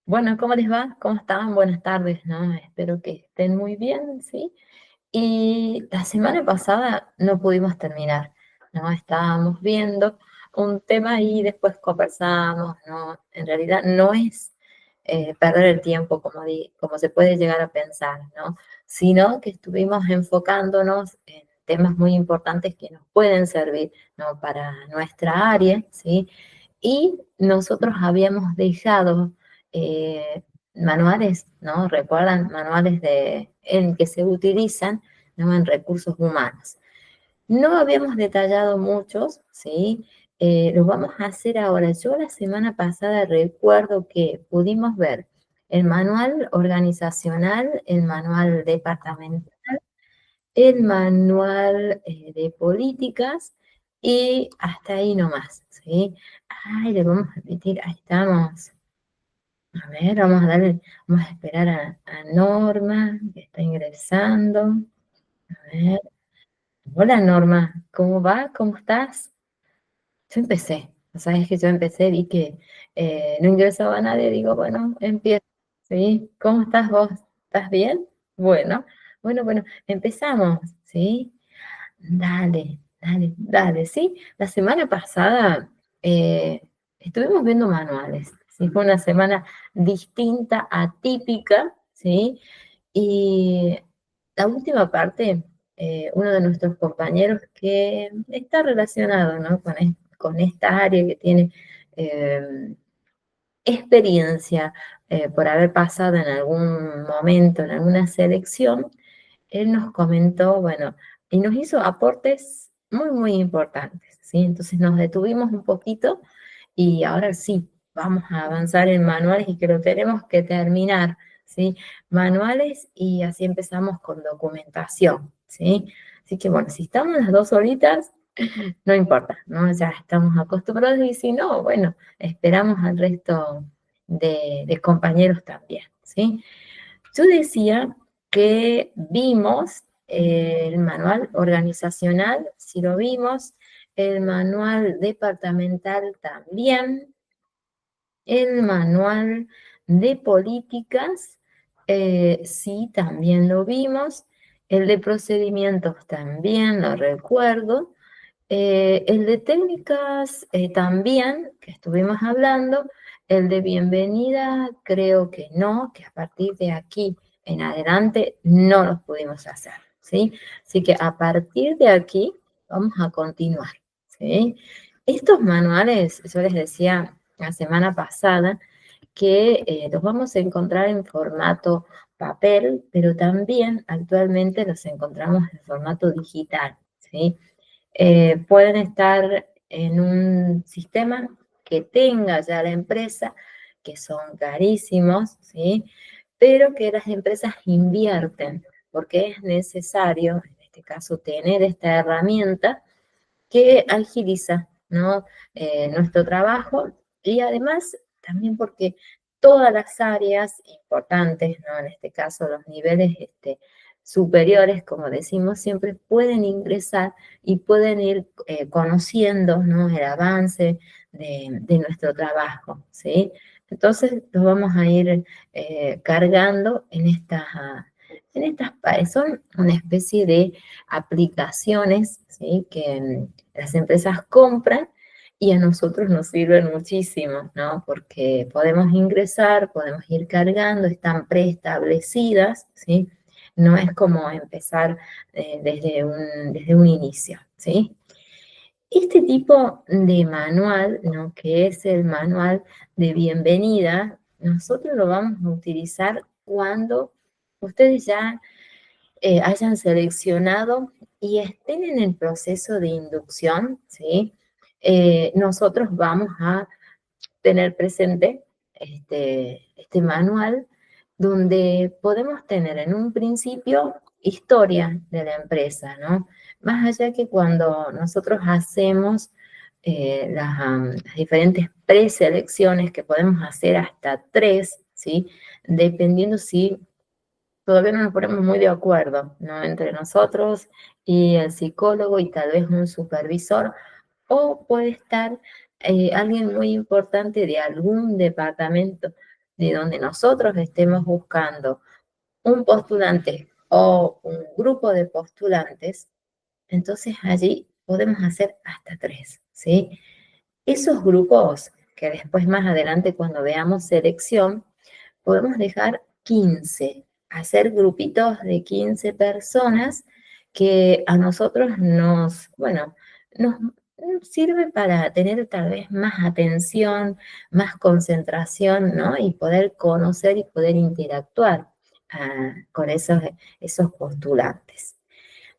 Bueno, ¿cómo les va? ¿Cómo están? Buenas tardes, ¿no? Espero que estén muy bien, ¿sí? Y la semana pasada no pudimos terminar, ¿no? Estábamos viendo un tema y después conversamos, ¿no? En realidad no es perder el tiempo como se puede llegar a pensar, ¿no? Sino que estuvimos enfocándonos en temas muy importantes que nos pueden servir, ¿no? Para nuestra área, ¿sí? Y nosotros habíamos dejado eh, manuales, ¿no? ¿Recuerdan? Manuales en que se utilizan, ¿no? En recursos humanos. No habíamos detallado muchos, ¿sí? Los vamos a hacer ahora. Yo la semana pasada recuerdo que pudimos ver el manual organizacional, el manual departamental, el manual de políticas y hasta ahí nomás, ¿sí? Ay, le vamos a repetir, ahí estamos. A ver, vamos a esperar a Norma, que está ingresando. A ver. Hola Norma, ¿cómo va? ¿Cómo estás? Yo empecé, sabes que yo empecé, vi que no ingresaba nadie, digo, bueno, empiezo, ¿sí? ¿Cómo estás vos? ¿Estás bien? Bueno, bueno, empezamos, ¿sí? Dale, ¿sí? La semana pasada eh, estuvimos viendo manuales, ¿sí? Fue una semana distinta, atípica, ¿sí? Y la última parte, uno de nuestros compañeros que está relacionado, ¿no? Con esta área que tiene eh, experiencia por haber pasado en algún momento, en alguna selección, él nos comentó, bueno, y nos hizo aportes muy importantes, ¿sí? Entonces nos detuvimos un poquito y ahora sí, vamos a avanzar en manuales y que lo tenemos que terminar, ¿sí? Manuales y así empezamos con documentación, ¿sí? Así que bueno, si estamos las dos horitas, no importa, ¿no? Ya estamos acostumbrados y si no, bueno, esperamos al resto de compañeros también, ¿sí? Yo decía que vimos el manual organizacional, si lo vimos, el manual departamental también, el manual de políticas, sí, también lo vimos, el de procedimientos también lo recuerdo, el de técnicas también, que estuvimos hablando, el de bienvenida creo que no, que a partir de aquí en adelante no los pudimos hacer, ¿sí? Así que a partir de aquí vamos a continuar, ¿sí? Estos manuales, yo les decía la semana pasada, que los vamos a encontrar en formato papel, pero también actualmente los encontramos en formato digital, ¿sí? Pueden estar en un sistema que tenga ya la empresa, que son carísimos, ¿sí? Pero que las empresas invierten, porque es necesario, en este caso, tener esta herramienta que agiliza, ¿no? Nuestro trabajo y además también porque todas las áreas importantes, ¿no? En este caso los niveles superiores, como decimos siempre, pueden ingresar y pueden ir conociendo, ¿no? El avance de nuestro trabajo, ¿sí? Entonces los vamos a ir cargando son una especie de aplicaciones, ¿sí? Que las empresas compran y a nosotros nos sirven muchísimo, ¿no? Porque podemos ingresar, podemos ir cargando, están preestablecidas, ¿sí? No es como empezar desde un inicio, ¿sí? Este tipo de manual, ¿no? Que es el manual de bienvenida, nosotros lo vamos a utilizar cuando ustedes ya hayan seleccionado y estén en el proceso de inducción, ¿sí? Nosotros vamos a tener presente este manual donde podemos tener en un principio historia de la empresa, ¿no? Más allá que cuando nosotros hacemos las diferentes preselecciones, que podemos hacer hasta tres, ¿sí? Dependiendo si todavía no nos ponemos muy de acuerdo, ¿no? Entre nosotros y el psicólogo y tal vez un supervisor, o puede estar alguien muy importante de algún departamento de donde nosotros estemos buscando un postulante o un grupo de postulantes, entonces allí podemos hacer hasta 3, ¿sí? Esos grupos que después más adelante cuando veamos selección, podemos dejar 15, hacer grupitos de 15 personas que a nosotros nos sirve para tener tal vez más atención, más concentración, ¿no? Y poder conocer y poder interactuar con esos postulantes.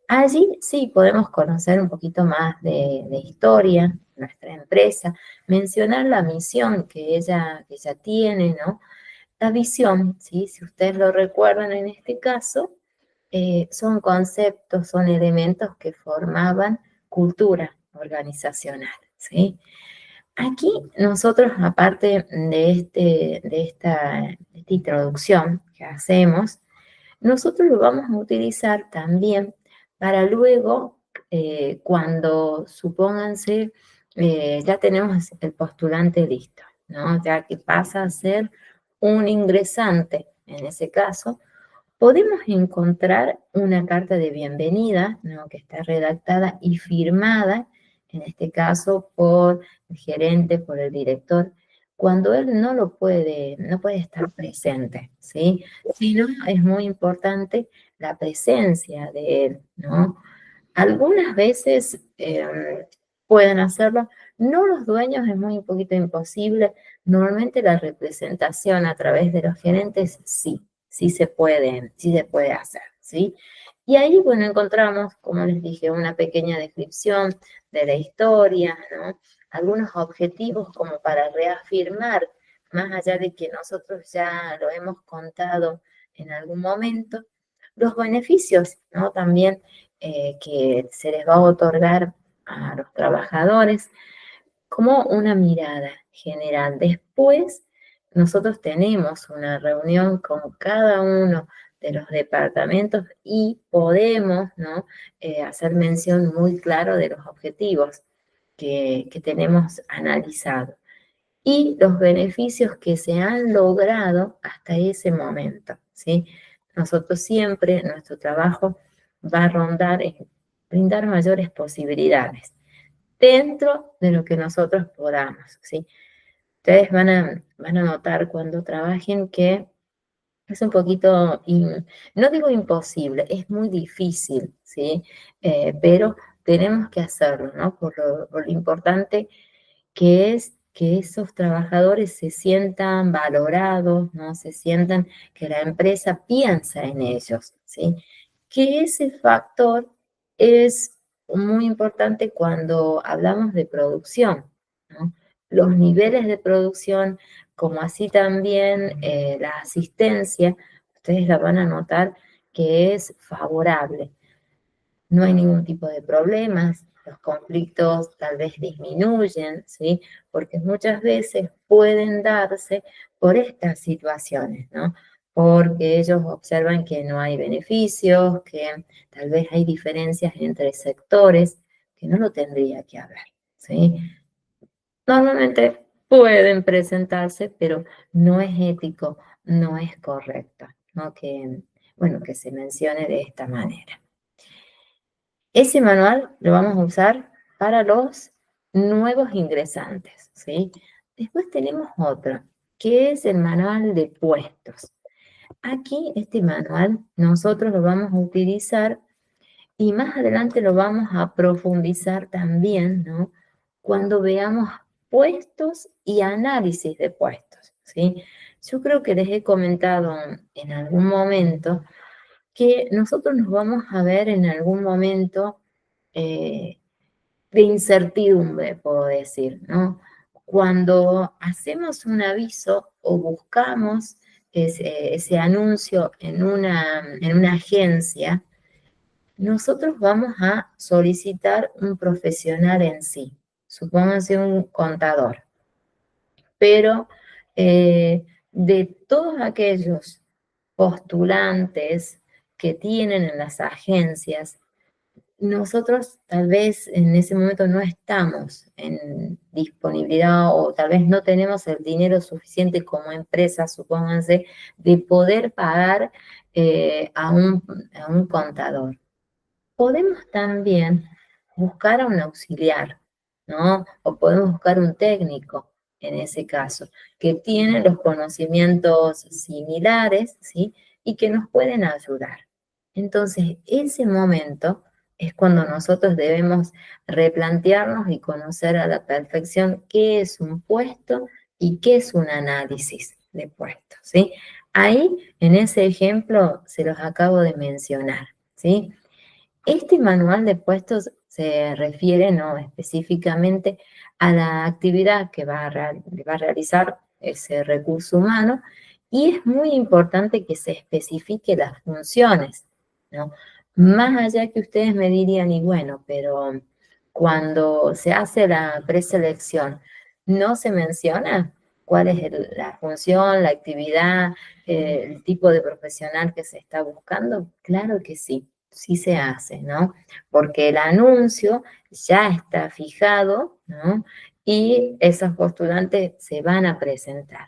Allí sí podemos conocer un poquito más de historia, nuestra empresa, mencionar la misión que ella tiene, ¿no? La visión, ¿sí? Si ustedes lo recuerdan en este caso, son conceptos, son elementos que formaban cultura organizacional, ¿sí? Aquí nosotros, aparte de esta introducción que hacemos, nosotros lo vamos a utilizar también para luego, cuando supónganse, ya tenemos el postulante listo, ¿no? Ya que pasa a ser un ingresante, en ese caso, podemos encontrar una carta de bienvenida, ¿no? Que está redactada y firmada, en este caso por el gerente, por el director, cuando él no puede estar presente, ¿sí? Sino es muy importante la presencia de él, ¿no? Algunas veces pueden hacerlo, no los dueños, es muy un poquito imposible. Normalmente la representación a través de los gerentes sí, sí se puede hacer, ¿sí? Y ahí, bueno, encontramos, como les dije, una pequeña descripción de la historia, ¿no? Algunos objetivos como para reafirmar, más allá de que nosotros ya lo hemos contado en algún momento, los beneficios, ¿no? También que se les va a otorgar a los trabajadores como una mirada general. Después, nosotros tenemos una reunión con cada uno de los departamentos y podemos, ¿no? Hacer mención muy claro de los objetivos que tenemos analizados y los beneficios que se han logrado hasta ese momento, ¿sí? Nosotros siempre, nuestro trabajo va a rondar en brindar mayores posibilidades dentro de lo que nosotros podamos, ¿sí? Ustedes van a notar cuando trabajen que es un poquito, no digo imposible, es muy difícil, ¿sí? Pero tenemos que hacerlo, ¿no? Por lo importante que es que esos trabajadores se sientan valorados, ¿no? Se sientan que la empresa piensa en ellos, ¿sí? Que ese factor es muy importante cuando hablamos de producción, ¿no? Los niveles de producción, como así también la asistencia, ustedes la van a notar que es favorable. No hay ningún tipo de problemas, los conflictos tal vez disminuyen, ¿sí? Porque muchas veces pueden darse por estas situaciones, ¿no? Porque ellos observan que no hay beneficios, que tal vez hay diferencias entre sectores, que no lo tendría que haber, ¿sí? Normalmente pueden presentarse, pero no es ético, no es correcto, ¿no? Bueno, que se mencione de esta manera. Ese manual lo vamos a usar para los nuevos ingresantes, ¿sí? Después tenemos otro, que es el manual de puestos. Aquí, este manual, nosotros lo vamos a utilizar y más adelante lo vamos a profundizar también, ¿no? Cuando veamos puestos y análisis de puestos, ¿sí? Yo creo que les he comentado en algún momento que nosotros nos vamos a ver en algún momento eh, de incertidumbre, puedo decir, ¿no? Cuando hacemos un aviso o buscamos ese anuncio en una agencia, nosotros vamos a solicitar un profesional en sí, supónganse un contador, pero de todos aquellos postulantes que tienen en las agencias, nosotros tal vez en ese momento no estamos en disponibilidad o tal vez no tenemos el dinero suficiente como empresa, supónganse, de poder pagar a un contador. Podemos también buscar a un auxiliar, ¿no? O podemos buscar un técnico en ese caso, que tiene los conocimientos similares, ¿sí? Y que nos pueden ayudar. Entonces, ese momento es cuando nosotros debemos replantearnos y conocer a la perfección qué es un puesto y qué es un análisis de puestos, ¿sí? Ahí, en ese ejemplo, se los acabo de mencionar, ¿sí? Este manual de puestos se refiere no específicamente a la actividad que va a realizar ese recurso humano y es muy importante que se especifique las funciones, ¿no? Más allá que ustedes me dirían, y bueno, pero cuando se hace la preselección, ¿no se menciona cuál es la función, la actividad, el tipo de profesional que se está buscando? Claro que sí, sí se hace, ¿no? Porque el anuncio ya está fijado, ¿no? Y esos postulantes se van a presentar.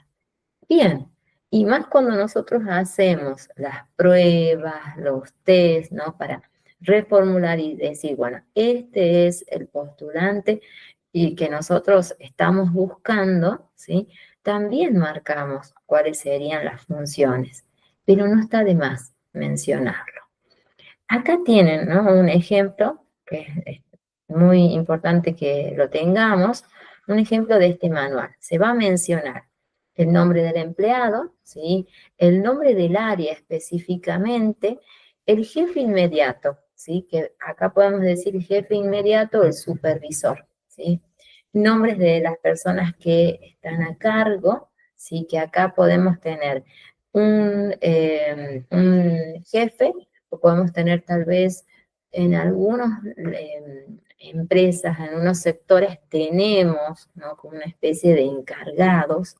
Bien, y más cuando nosotros hacemos las pruebas, los test, ¿no? Para reformular y decir, bueno, este es el postulante y que nosotros estamos buscando, ¿sí? También marcamos cuáles serían las funciones, pero no está de más mencionarlo. Acá tienen, ¿no? Un ejemplo que es muy importante que lo tengamos, un ejemplo de este manual. Se va a mencionar el nombre del empleado, ¿sí? El nombre del área específicamente, el jefe inmediato, ¿sí? Que acá podemos decir el jefe inmediato, el supervisor, ¿sí? Nombres de las personas que están a cargo, ¿sí? Que acá podemos tener un jefe o podemos tener tal vez en algunas empresas, en unos sectores tenemos, ¿no? Como una especie de encargados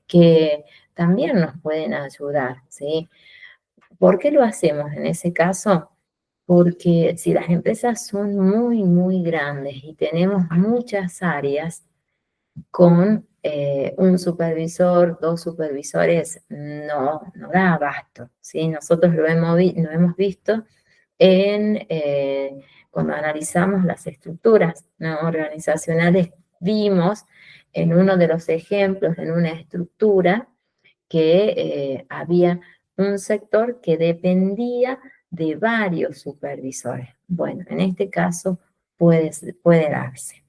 que también nos pueden ayudar, ¿sí? ¿Por qué lo hacemos en ese caso? Porque si las empresas son muy, muy grandes y tenemos muchas áreas, con un supervisor, dos supervisores, no da abasto, ¿sí? Nosotros lo hemos visto cuando analizamos las estructuras, ¿no? Organizacionales, vimos en uno de los ejemplos, en una estructura, que había un sector que dependía de varios supervisores. Bueno, en este caso puede darse.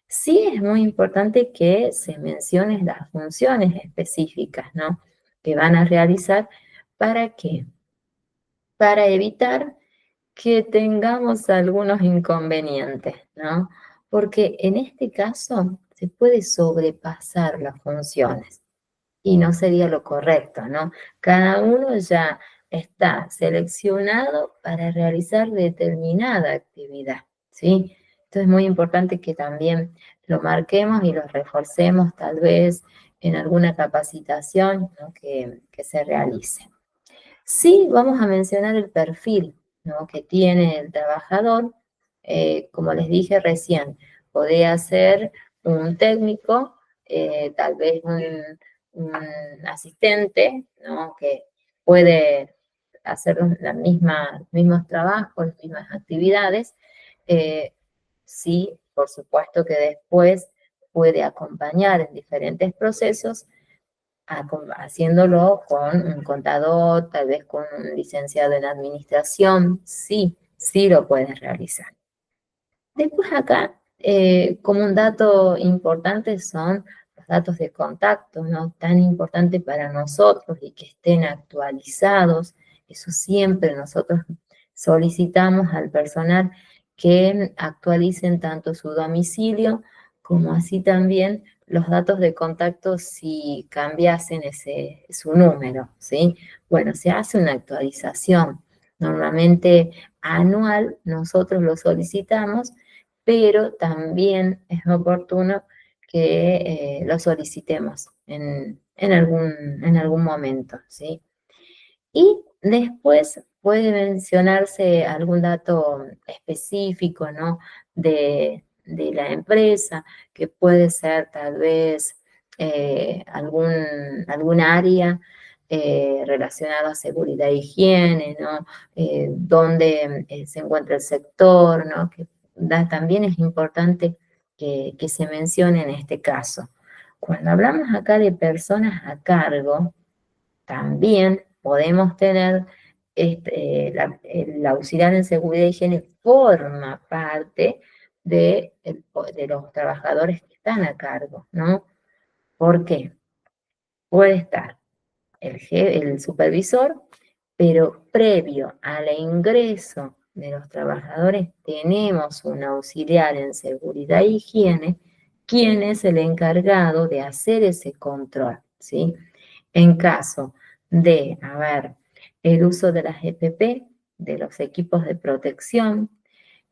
Sí es muy importante que se mencionen las funciones específicas, ¿no? Que van a realizar. ¿Para qué? Para evitar que tengamos algunos inconvenientes, ¿no? Porque en este caso se puede sobrepasar las funciones y no sería lo correcto, ¿no? Cada uno ya está seleccionado para realizar determinada actividad, ¿sí? Entonces es muy importante que también lo marquemos y lo reforcemos tal vez en alguna capacitación, ¿no? que se realice. Sí, vamos a mencionar el perfil, ¿no? que tiene el trabajador. Como les dije recién, podría ser un técnico, tal vez un asistente, ¿no? que puede hacer los mismos trabajos, las mismas actividades. Eh, sí, por supuesto que después puede acompañar en diferentes procesos haciéndolo con un contador, tal vez con un licenciado en administración, sí, sí lo puedes realizar. Después acá, como un dato importante son los datos de contacto, ¿no? Tan importante para nosotros y que estén actualizados. Eso siempre nosotros solicitamos al personal que actualicen tanto su domicilio como así también los datos de contacto si cambiasen su número, ¿sí? Bueno, se hace una actualización. Normalmente anual nosotros lo solicitamos, pero también es oportuno que lo solicitemos en algún momento, ¿sí? Y Después puede mencionarse algún dato específico, ¿no? De la empresa, que puede ser tal vez algún área relacionada a seguridad e higiene, ¿no? Dónde se encuentra el sector, ¿no? También es importante que se mencione en este caso. Cuando hablamos acá de personas a cargo, también podemos tener el auxiliar en seguridad y higiene forma parte de los trabajadores que están a cargo, ¿no? ¿Por qué? Puede estar el supervisor, pero previo al ingreso de los trabajadores tenemos un auxiliar en seguridad e higiene, quien es el encargado de hacer ese control, ¿sí? En caso de haber el uso de las EPP, de los equipos de protección,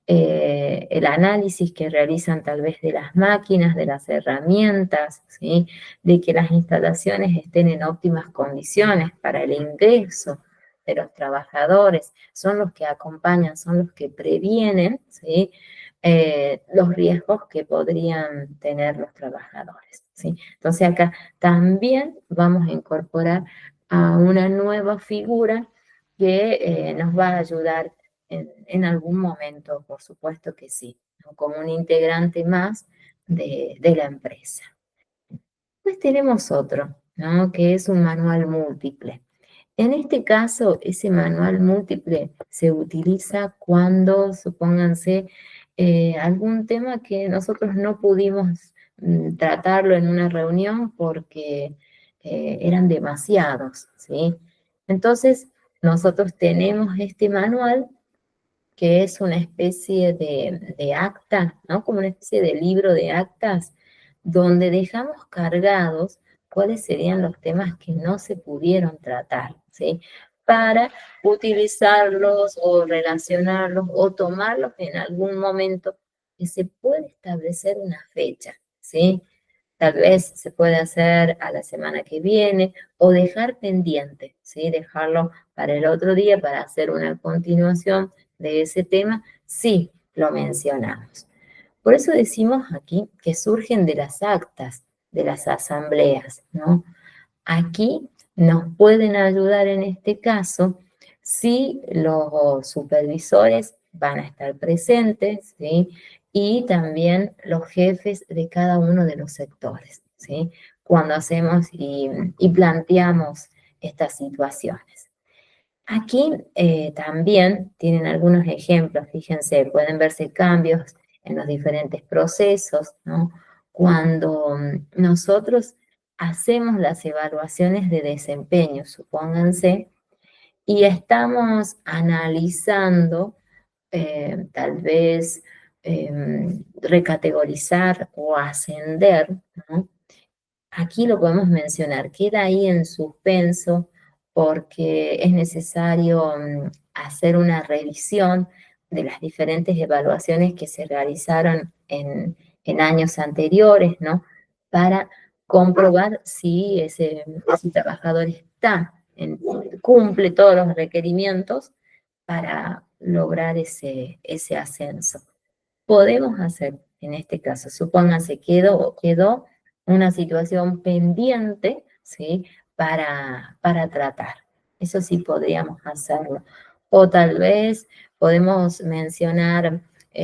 el análisis que realizan tal vez de las máquinas, de las herramientas, ¿sí? De que las instalaciones estén en óptimas condiciones para el ingreso de los trabajadores, son los que acompañan, son los que previenen, ¿sí? Los riesgos que podrían tener los trabajadores, ¿sí? Entonces acá también vamos a incorporar a una nueva figura que nos va a ayudar en algún momento, por supuesto que sí, ¿no? Como un integrante más de la empresa. Pues tenemos otro, ¿no? Que es un manual múltiple. En este caso, ese manual múltiple se utiliza cuando, supónganse, algún tema que nosotros no pudimos tratarlo en una reunión porque eran demasiados, ¿sí? Entonces, nosotros tenemos este manual que es una especie de acta, ¿no? Como una especie de libro de actas, donde dejamos cargados cuáles serían los temas que no se pudieron tratar, ¿sí? Para utilizarlos o relacionarlos o tomarlos en algún momento que se puede establecer una fecha, ¿sí? Tal vez se puede hacer a la semana que viene o dejar pendiente, ¿sí? Dejarlo para el otro día para hacer una continuación de ese tema, sí lo mencionamos. Por eso decimos aquí que surgen de las actas de las asambleas, ¿no? Aquí nos pueden ayudar en este caso si los supervisores van a estar presentes, ¿sí? Y también los jefes de cada uno de los sectores, ¿sí? Cuando hacemos y planteamos estas situaciones. Aquí también tienen algunos ejemplos, fíjense, pueden verse cambios en los diferentes procesos, ¿no? Cuando nosotros hacemos las evaluaciones de desempeño, supónganse, y estamos analizando tal vez recategorizar o ascender, ¿no? Aquí lo podemos mencionar, queda ahí en suspenso porque es necesario hacer una revisión de las diferentes evaluaciones que se realizaron en años anteriores, ¿no? Para comprobar si ese trabajador cumple todos los requerimientos para lograr ese ascenso. Podemos hacer, en este caso, supóngase, quedó una situación pendiente, ¿sí? Para tratar. Eso sí podríamos hacerlo. O tal vez podemos mencionar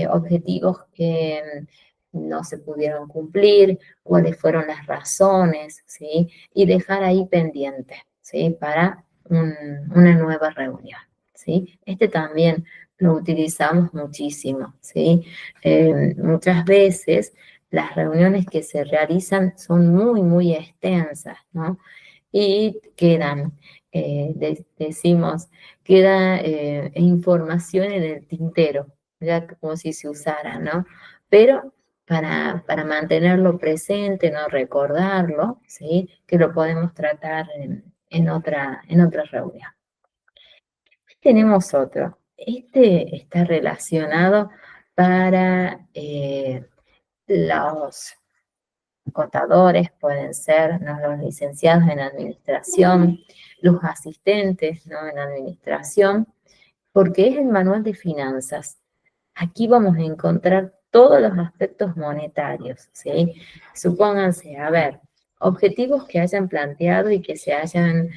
objetivos que no se pudieron cumplir, cuáles fueron las razones, ¿sí? Y dejar ahí pendiente, ¿sí? Para una nueva reunión, ¿sí? Este también lo utilizamos muchísimo, ¿sí? Muchas veces las reuniones que se realizan son muy, muy extensas, ¿no? Y quedan, decimos, queda información en el tintero, ya como si se usara, ¿no? Pero para mantenerlo presente, no recordarlo, ¿sí? Que lo podemos tratar en otra reunión. Tenemos otro. Este está relacionado para los contadores, pueden ser, ¿no?, los licenciados en administración, los asistentes, ¿no?, en administración, porque es el manual de finanzas. Aquí vamos a encontrar todos los aspectos monetarios, ¿sí? Supónganse, a ver, objetivos que hayan planteado y que se hayan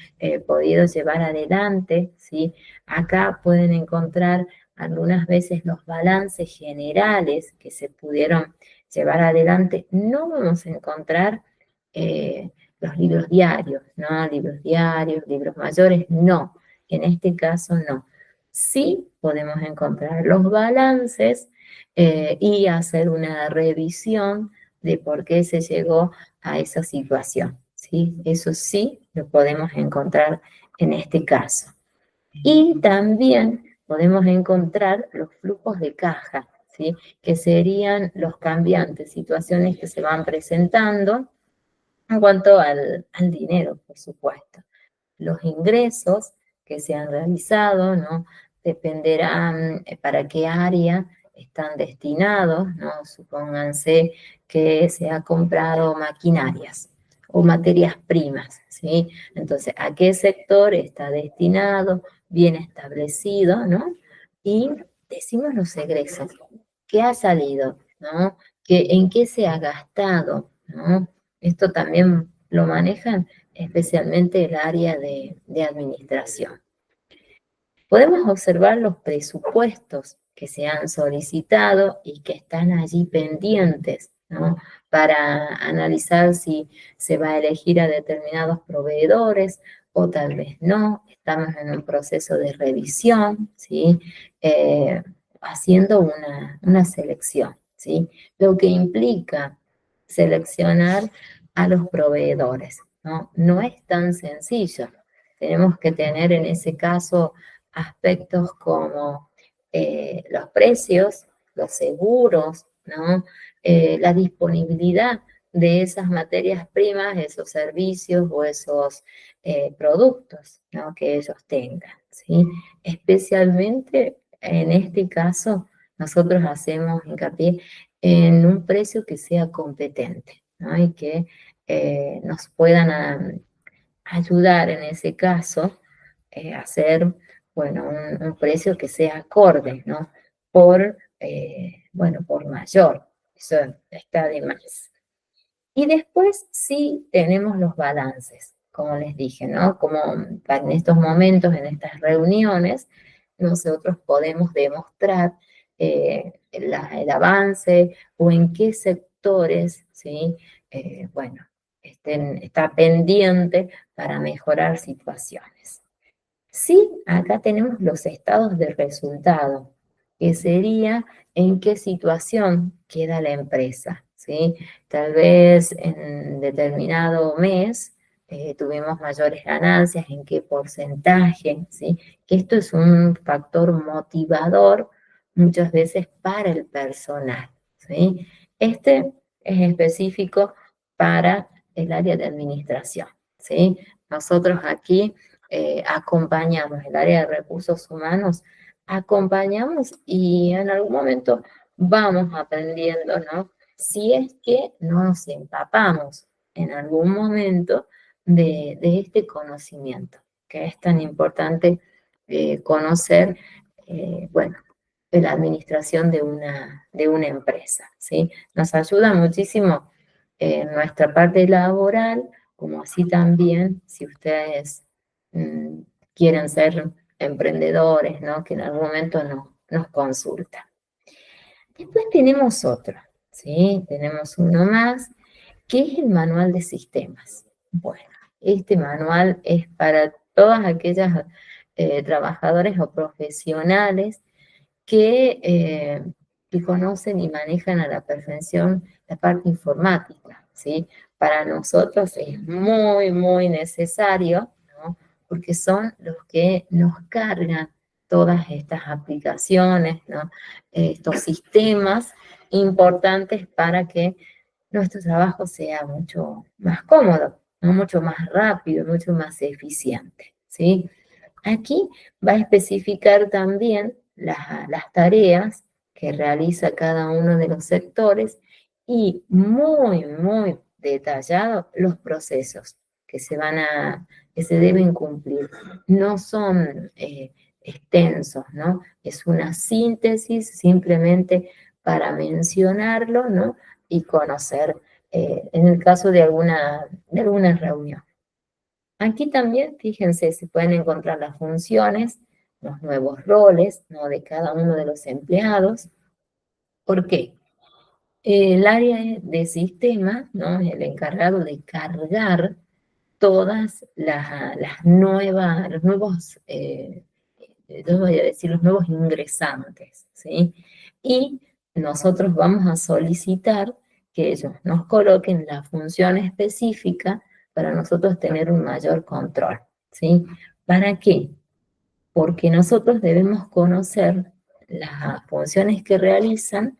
podido llevar adelante, ¿sí? Acá pueden encontrar algunas veces los balances generales que se pudieron llevar adelante. No vamos a encontrar los libros diarios, ¿no? Libros diarios, libros mayores, no. En este caso, no. Sí podemos encontrar los balances y hacer una revisión de por qué se llegó a esa situación, ¿sí? Eso sí lo podemos encontrar en este caso. Y también podemos encontrar los flujos de caja, ¿sí?, que serían los cambiantes, situaciones que se van presentando en cuanto al dinero, por supuesto. Los ingresos que se han realizado, ¿no?, dependerán para qué área están destinados, ¿no? Supónganse que se ha comprado maquinarias o materias primas, ¿sí? Entonces, ¿a qué sector está destinado? Bien establecido, ¿no? Y decimos los egresos. ¿Qué ha salido? ¿No? ¿En qué se ha gastado? ¿No? Esto también lo manejan especialmente el área de administración. Podemos observar los presupuestos que se han solicitado y que están allí pendientes, ¿no?, para analizar si se va a elegir a determinados proveedores o tal vez no. Estamos en un proceso de revisión, ¿sí?, haciendo una selección, ¿sí?, lo que implica seleccionar a los proveedores, ¿no? No es tan sencillo. Tenemos que tener en ese caso aspectos como los precios, los seguros, ¿no?, la disponibilidad de esas materias primas, esos servicios o esos productos, ¿no?, que ellos tengan, ¿sí? Especialmente en este caso, nosotros hacemos hincapié en un precio que sea competente, ¿no?, y que nos puedan ayudar en ese caso hacer, bueno, un precio que sea acorde, ¿no? Bueno, por mayor, eso está de más. Y después sí tenemos los balances, como les dije, ¿no? Como en estos momentos, en estas reuniones, nosotros podemos demostrar el avance o en qué sectores, ¿sí? Bueno, está pendiente para mejorar situaciones. Sí, acá tenemos los estados de resultado, que sería en qué situación queda la empresa, ¿sí? Tal vez en determinado mes tuvimos mayores ganancias, en qué porcentaje, ¿sí? Que esto es un factor motivador muchas veces para el personal, ¿sí? Este es específico para el área de administración, ¿sí? Nosotros aquí acompañamos, el área de recursos humanos, acompañamos y en algún momento vamos aprendiendo, ¿no? Si es que nos empapamos en algún momento de este conocimiento, que es tan importante conocer, bueno, de la administración de una empresa, ¿sí? Nos ayuda muchísimo en nuestra parte laboral, como así también si ustedes mm, quieren ser emprendedores, ¿no?, que en algún momento nos consultan. Después tenemos otro, ¿sí? Tenemos uno más, que es el manual de sistemas. Bueno, este manual es para todas aquellas trabajadores o profesionales que conocen y manejan a la perfección la parte informática, ¿sí? Para nosotros es muy, muy necesario, ¿no?, porque son los que nos cargan todas estas aplicaciones, ¿no?, estos sistemas importantes para que nuestro trabajo sea mucho más cómodo, ¿no?, mucho más rápido, mucho más eficiente, ¿sí? Aquí va a especificar también las tareas que realiza cada uno de los sectores y muy, muy detallado los procesos que que se deben cumplir. No son extensos, ¿no? Es una síntesis simplemente para mencionarlo, ¿no? Y conocer en el caso de alguna reunión. Aquí también, fíjense, se pueden encontrar las funciones, los nuevos roles, ¿no? De cada uno de los empleados. ¿Por qué? El área de sistemas, ¿no? Es el encargado de cargar todas las nuevas, los nuevos, yo voy a decir, los nuevos ingresantes, ¿sí? Y nosotros vamos a solicitar que ellos nos coloquen la función específica para nosotros tener un mayor control, ¿sí? ¿Para qué? Porque nosotros debemos conocer las funciones que realizan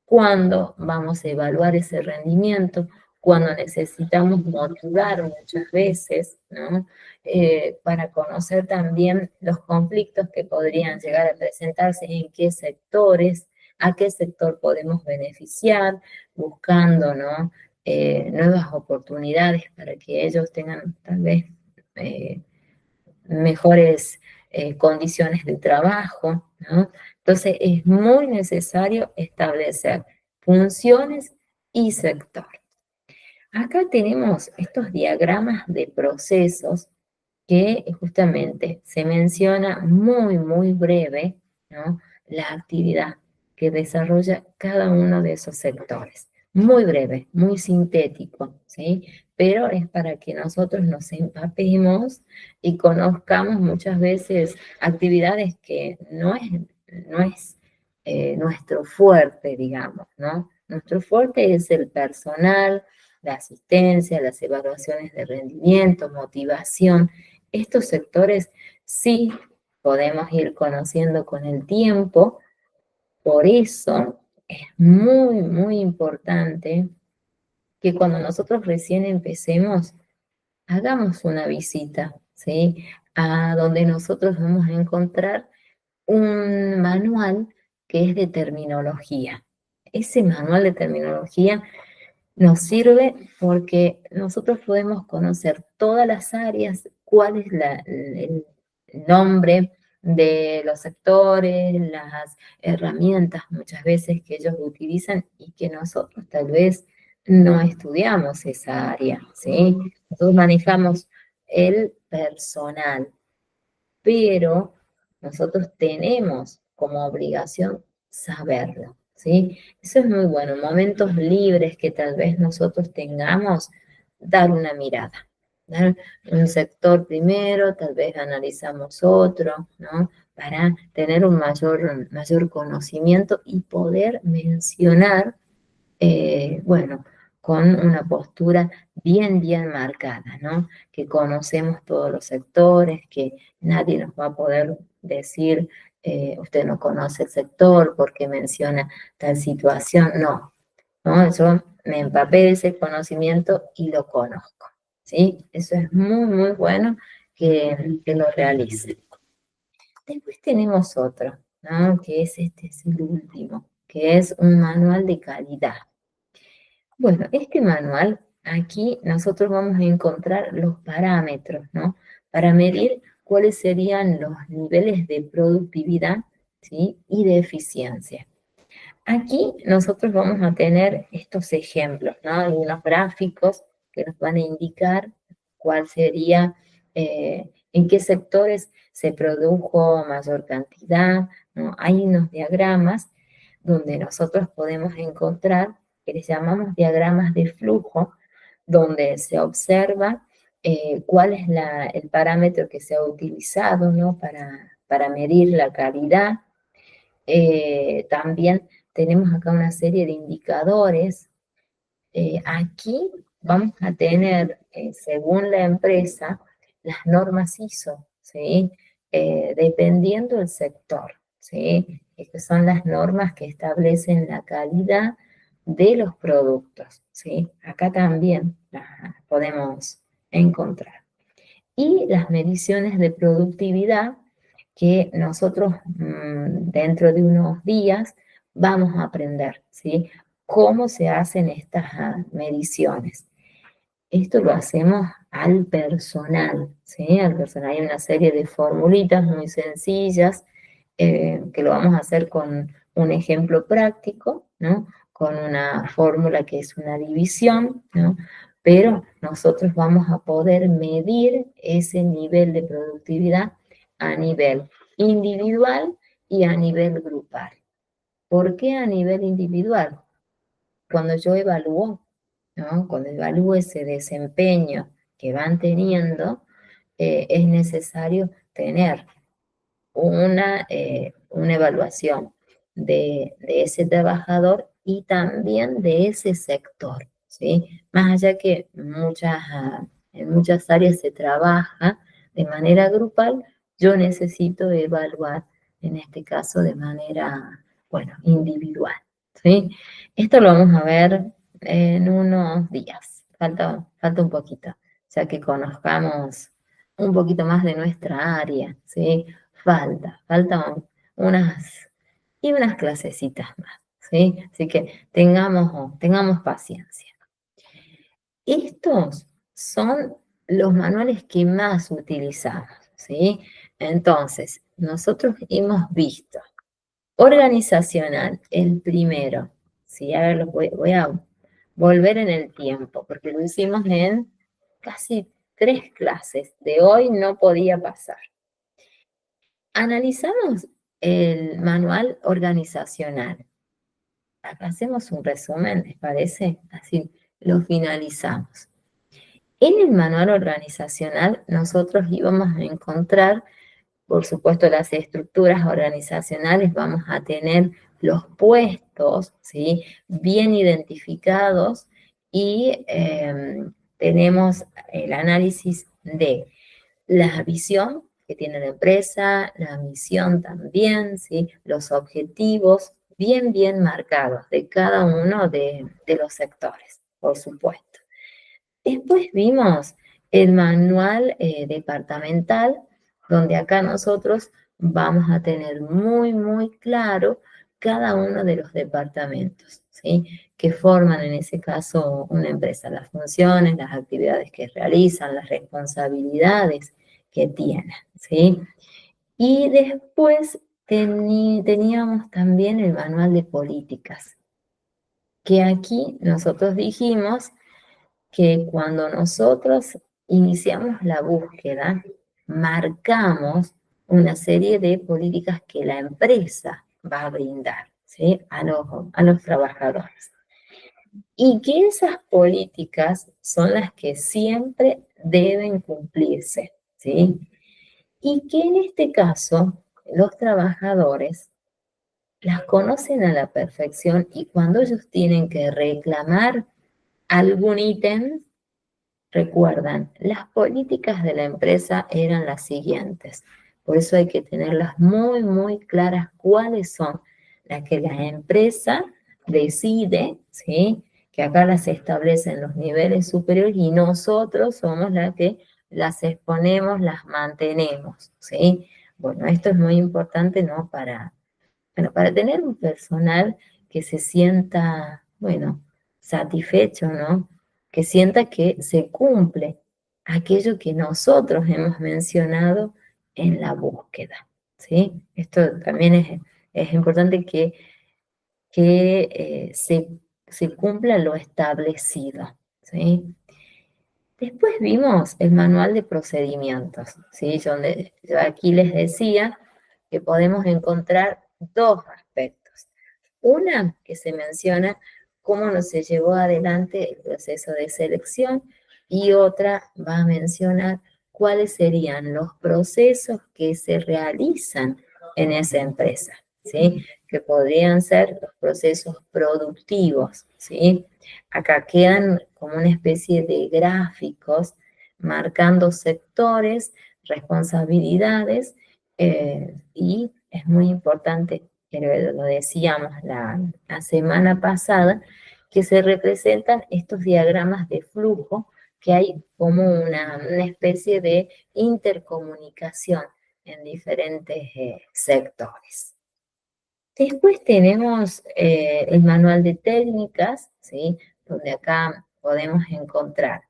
cuando vamos a evaluar ese rendimiento, cuando necesitamos motivar muchas veces, ¿no? Para conocer también los conflictos que podrían llegar a presentarse en qué sectores, a qué sector podemos beneficiar, buscando, ¿no? Nuevas oportunidades para que ellos tengan tal vez eh, mejores condiciones de trabajo, ¿no? Entonces es muy necesario establecer funciones y sector. Acá tenemos estos diagramas de procesos que justamente se menciona muy breve, ¿no? La actividad que desarrolla cada uno de esos sectores. Muy breve, muy sintético, ¿sí? Pero es para que nosotros nos empapemos y conozcamos muchas veces actividades que no es nuestro fuerte, digamos, ¿no? Nuestro fuerte es el personal, la asistencia, las evaluaciones de rendimiento, motivación. Estos sectores sí podemos ir conociendo con el tiempo, por eso es muy importante que cuando nosotros recién empecemos, hagamos una visita, ¿sí? A donde nosotros vamos a encontrar un manual que es de terminología. Ese manual de terminología nos sirve porque nosotros podemos conocer todas las áreas, cuál es el nombre de los sectores, las herramientas muchas veces que ellos utilizan y que nosotros tal vez no estudiamos esa área, ¿sí? Nosotros manejamos el personal, pero nosotros tenemos como obligación saberlo, ¿sí? Eso es muy bueno, momentos libres que tal vez nosotros tengamos, dar una mirada, dar un sector primero, tal vez analizamos otro, ¿no? Para tener un mayor conocimiento y poder mencionar bueno, con una postura bien marcada, ¿no? Que conocemos todos los sectores, que nadie nos va a poder decir, usted no conoce el sector porque menciona tal situación, no, ¿no? Yo me empapé de ese conocimiento y lo conozco, ¿sí? Eso es muy bueno que lo realice. Después tenemos otro, ¿no? Que es este, es el último, que es un manual de calidad. Bueno, este manual, aquí nosotros vamos a encontrar los parámetros, ¿no? Para medir cuáles serían los niveles de productividad, ¿sí? Y de eficiencia. Aquí nosotros vamos a tener estos ejemplos, ¿no? Algunos gráficos que nos van a indicar cuál sería, en qué sectores se produjo mayor cantidad, ¿no? Hay unos diagramas donde nosotros podemos encontrar, que les llamamos diagramas de flujo, donde se observa cuál es el parámetro que se ha utilizado, ¿no? Para medir la calidad. También tenemos acá una serie de indicadores. Aquí vamos a tener, según la empresa, las normas ISO, ¿sí? Dependiendo del sector, ¿sí? Estas son las normas que establecen la calidad de los productos, ¿sí? Acá también las podemos encontrar. Y las mediciones de productividad que nosotros dentro de unos días vamos a aprender, ¿sí? Cómo se hacen estas mediciones. Esto lo hacemos al personal, ¿sí? Al personal hay una serie de formulitas muy sencillas que lo vamos a hacer con un ejemplo práctico, ¿no? Con una fórmula que es una división, ¿no? Pero nosotros vamos a poder medir ese nivel de productividad a nivel individual y a nivel grupal. ¿Por qué a nivel individual? Cuando yo evalúo, ¿no? Cuando evalúo ese desempeño que van teniendo, es necesario tener una evaluación de ese trabajador y también de ese sector, ¿sí? Más allá que en muchas áreas se trabaja de manera grupal, yo necesito evaluar, en este caso, de manera, bueno, individual, ¿sí? Esto lo vamos a ver en unos días, falta un poquito, ya que conozcamos un poquito más de nuestra área, ¿sí? Faltan unas clasecitas más, ¿sí? Así que tengamos paciencia. Estos son los manuales que más utilizamos, ¿sí? Entonces, nosotros hemos visto organizacional, el primero, ¿sí? A ver, voy a volver en el tiempo, porque lo hicimos en casi 3 clases, de hoy no podía pasar. Analizamos el manual organizacional. Acá hacemos un resumen, ¿les parece? Así lo finalizamos. En el manual organizacional nosotros íbamos a encontrar, por supuesto, las estructuras organizacionales, vamos a tener los puestos, ¿sí? Bien identificados y tenemos el análisis de la visión que tiene la empresa, la misión también, ¿sí? Los objetivos bien marcados de cada uno de los sectores, por supuesto. Después vimos el manual departamental, donde acá nosotros vamos a tener muy claro cada uno de los departamentos, ¿sí? Que forman en ese caso una empresa, las funciones, las actividades que realizan, las responsabilidades que tienen, ¿sí? Y después teníamos también el manual de políticas, que aquí nosotros dijimos que cuando nosotros iniciamos la búsqueda, marcamos una serie de políticas que la empresa va a brindar, ¿sí? A los trabajadores. Y que esas políticas son las que siempre deben cumplirse, ¿sí? Y que en este caso los trabajadores las conocen a la perfección y cuando ellos tienen que reclamar algún ítem, recuerdan, las políticas de la empresa eran las siguientes. Por eso hay que tenerlas muy claras cuáles son las que la empresa decide, ¿sí? Que acá las establecen los niveles superiores y nosotros somos las que las exponemos, las mantenemos, ¿sí? Bueno, esto es muy importante, ¿no? Para tener un personal que se sienta, bueno, satisfecho, ¿no? Que sienta que se cumple aquello que nosotros hemos mencionado en la búsqueda, ¿sí? Esto también es importante que se cumpla lo establecido, ¿sí? Después vimos el manual de procedimientos, ¿sí? Donde yo aquí les decía que podemos encontrar dos aspectos. Una que se menciona cómo no se llevó adelante el proceso de selección y otra va a mencionar cuáles serían los procesos que se realizan en esa empresa, ¿sí? Que podrían ser los procesos productivos, ¿sí? Acá quedan como una especie de gráficos marcando sectores, responsabilidades y es muy importante, que lo decíamos la semana pasada, que se representan estos diagramas de flujo, que hay como una especie de intercomunicación en diferentes sectores. Después tenemos el manual de técnicas, ¿sí? Donde acá podemos encontrar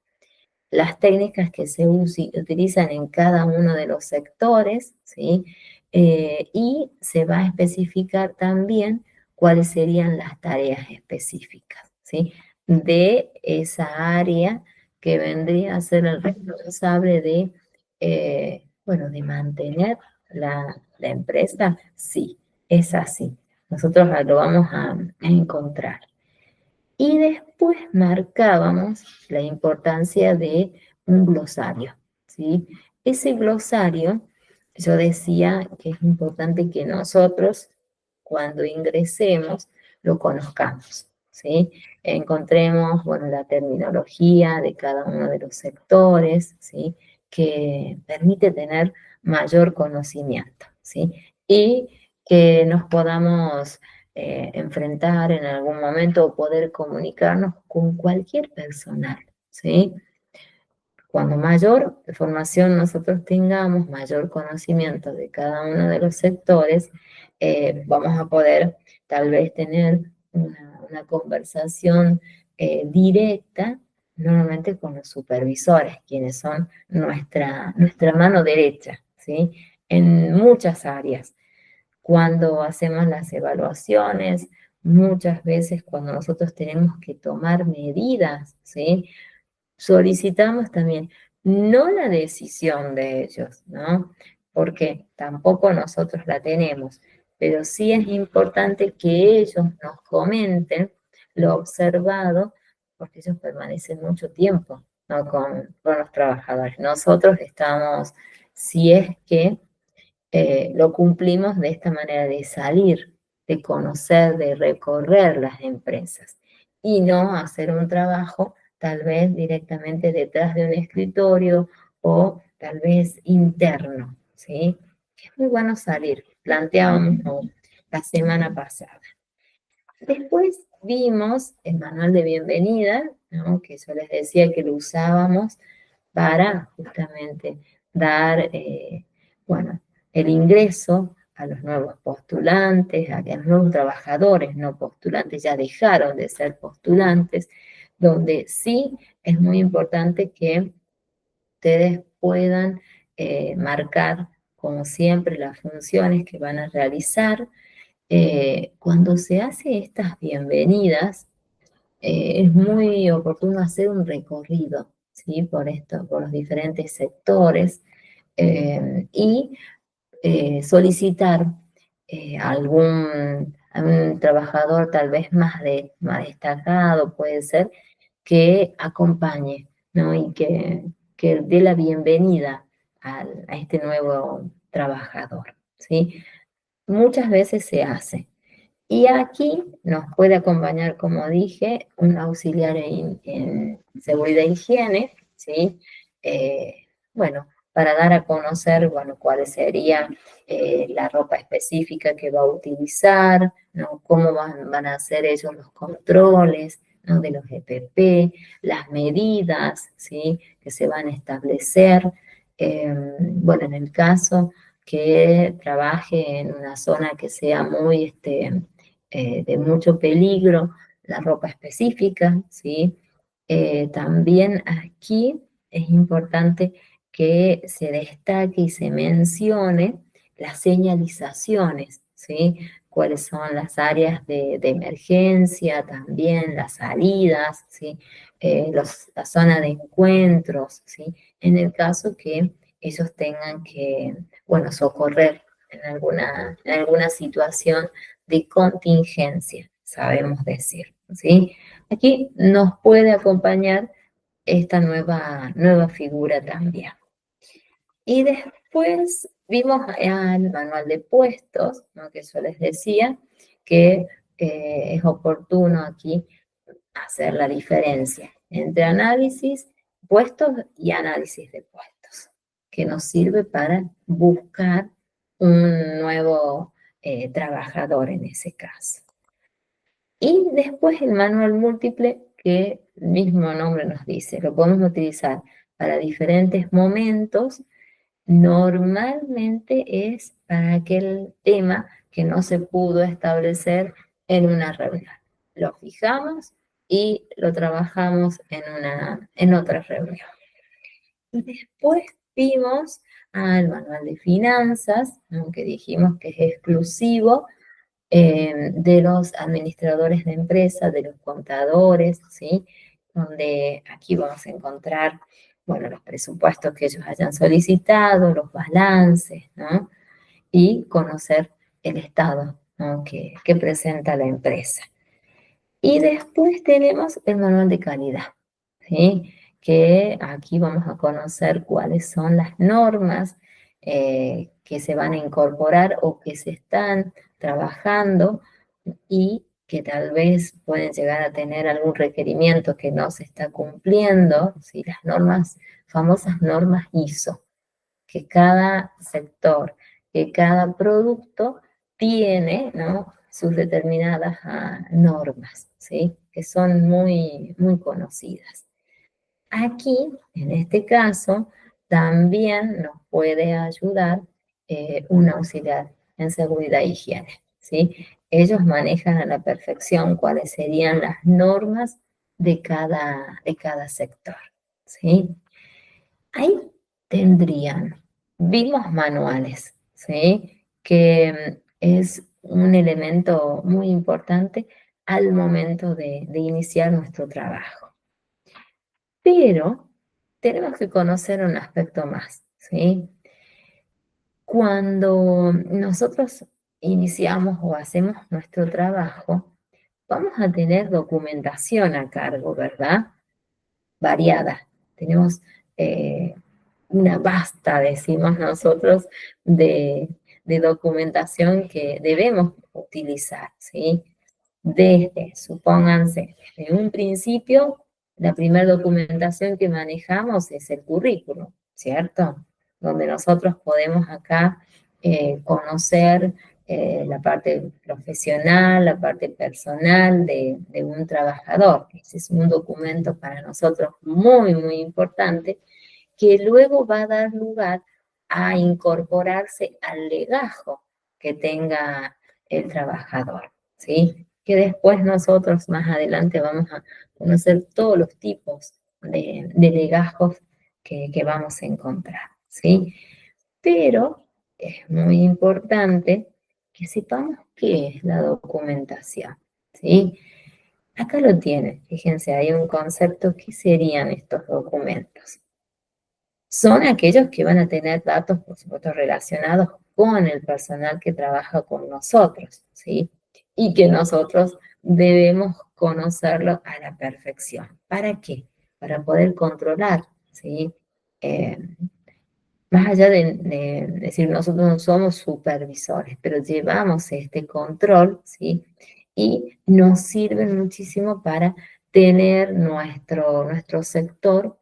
las técnicas que se utilizan en cada uno de los sectores, ¿sí? Y se va a especificar también cuáles serían las tareas específicas, ¿sí? De esa área que vendría a ser el responsable de, bueno, de mantener la empresa. Sí, es así. Nosotros lo vamos a encontrar. Y después marcábamos la importancia de un glosario, ¿sí? Ese glosario, yo decía que es importante que nosotros, cuando ingresemos, lo conozcamos, ¿sí? Encontremos, bueno, la terminología de cada uno de los sectores, ¿sí? Que permite tener mayor conocimiento, ¿sí? Y que nos podamos enfrentar en algún momento o poder comunicarnos con cualquier personal, ¿sí? Cuando mayor formación nosotros tengamos, mayor conocimiento de cada uno de los sectores, vamos a poder tal vez tener una conversación directa, normalmente con los supervisores, quienes son nuestra mano derecha, ¿sí? En muchas áreas. Cuando hacemos las evaluaciones, muchas veces cuando nosotros tenemos que tomar medidas, ¿sí? Solicitamos también, no la decisión de ellos, ¿no? Porque tampoco nosotros la tenemos, pero sí es importante que ellos nos comenten lo observado, porque ellos permanecen mucho tiempo, ¿no? Con los trabajadores. Nosotros estamos, si es que lo cumplimos de esta manera de salir, de conocer, de recorrer las empresas y no hacer un trabajo tal vez directamente detrás de un escritorio o tal vez interno, ¿sí? Es muy bueno salir, planteábamos la semana pasada. Después vimos el manual de bienvenida, ¿no? Que yo les decía que lo usábamos para justamente dar, bueno, el ingreso a los nuevos postulantes, a los nuevos trabajadores no postulantes, ya dejaron de ser postulantes, donde sí es muy importante que ustedes puedan marcar, como siempre, las funciones que van a realizar. Cuando se hace estas bienvenidas, es muy oportuno hacer un recorrido, ¿sí? Por los diferentes sectores y solicitar algún trabajador tal vez más destacado, puede ser, que acompañe, ¿no? Y que dé la bienvenida a este nuevo trabajador, ¿sí? Muchas veces se hace. Y aquí nos puede acompañar, como dije, un auxiliar en seguridad e higiene, ¿sí? Bueno, para dar a conocer, bueno, cuál sería la ropa específica que va a utilizar, ¿no? Cómo van a hacer ellos los controles, ¿no? De los EPP, las medidas, ¿sí? Que se van a establecer. Bueno, en el caso que trabaje en una zona que sea muy, de mucho peligro, la ropa específica, ¿sí? También aquí es importante que se destaque y se mencione las señalizaciones, ¿sí? Cuáles son las áreas de emergencia, también las salidas, ¿sí? La zona de encuentros, ¿sí? En el caso que ellos tengan que, bueno, socorrer en alguna situación de contingencia, sabemos decir, ¿sí? Aquí nos puede acompañar esta nueva figura también. Y después vimos al manual de puestos, ¿no? Que yo les decía que es oportuno aquí hacer la diferencia entre análisis, puestos y análisis de puestos, que nos sirve para buscar un nuevo trabajador en ese caso. Y después el manual múltiple, que el mismo nombre nos dice, lo podemos utilizar para diferentes momentos. Normalmente es para aquel tema que no se pudo establecer en una reunión. Lo fijamos y lo trabajamos en otra reunión. Y después vimos al manual de finanzas, aunque dijimos que es exclusivo de los administradores de empresas, de los contadores, ¿sí? Donde aquí vamos a encontrar, bueno, los presupuestos que ellos hayan solicitado, los balances, ¿no? Y conocer el estado, ¿no? que presenta la empresa. Y después tenemos el manual de calidad, ¿sí? Que aquí vamos a conocer cuáles son las normas que se van a incorporar o que se están trabajando y que tal vez pueden llegar a tener algún requerimiento que no se está cumpliendo, ¿sí? Las normas, famosas normas ISO, que cada sector, que cada producto tiene, ¿no? Sus determinadas normas, ¿sí? Que son muy, muy conocidas. Aquí, en este caso, también nos puede ayudar un auxiliar en seguridad e higiene, ¿sí? Ellos manejan a la perfección cuáles serían las normas de cada sector, ¿sí? Ahí tendrían vimos manuales, ¿sí? Que es un elemento muy importante al momento de iniciar nuestro trabajo. Pero tenemos que conocer un aspecto más, ¿sí? Cuando nosotros iniciamos o hacemos nuestro trabajo, vamos a tener documentación a cargo, ¿verdad? Variada. Tenemos una vasta, decimos nosotros, de documentación que debemos utilizar, ¿sí? Desde, supónganse, desde un principio, la primera documentación que manejamos es el currículum, ¿cierto? Donde nosotros podemos acá conocer la parte profesional, la parte personal de un trabajador. Ese es un documento para nosotros muy, muy importante que luego va a dar lugar a incorporarse al legajo que tenga el trabajador, ¿sí? Que después nosotros más adelante vamos a conocer todos los tipos de legajos que vamos a encontrar, ¿sí? Pero es muy importante que sepamos qué es la documentación, ¿sí? Acá lo tienen, fíjense, hay un concepto, ¿qué serían estos documentos? Son aquellos que van a tener datos, por supuesto, relacionados con el personal que trabaja con nosotros, ¿sí? Y que nosotros debemos conocerlo a la perfección. ¿Para qué? Para poder controlar, ¿sí? Eh, Más allá de decir, nosotros no somos supervisores, pero llevamos este control, ¿sí? Y nos sirven muchísimo para tener nuestro sector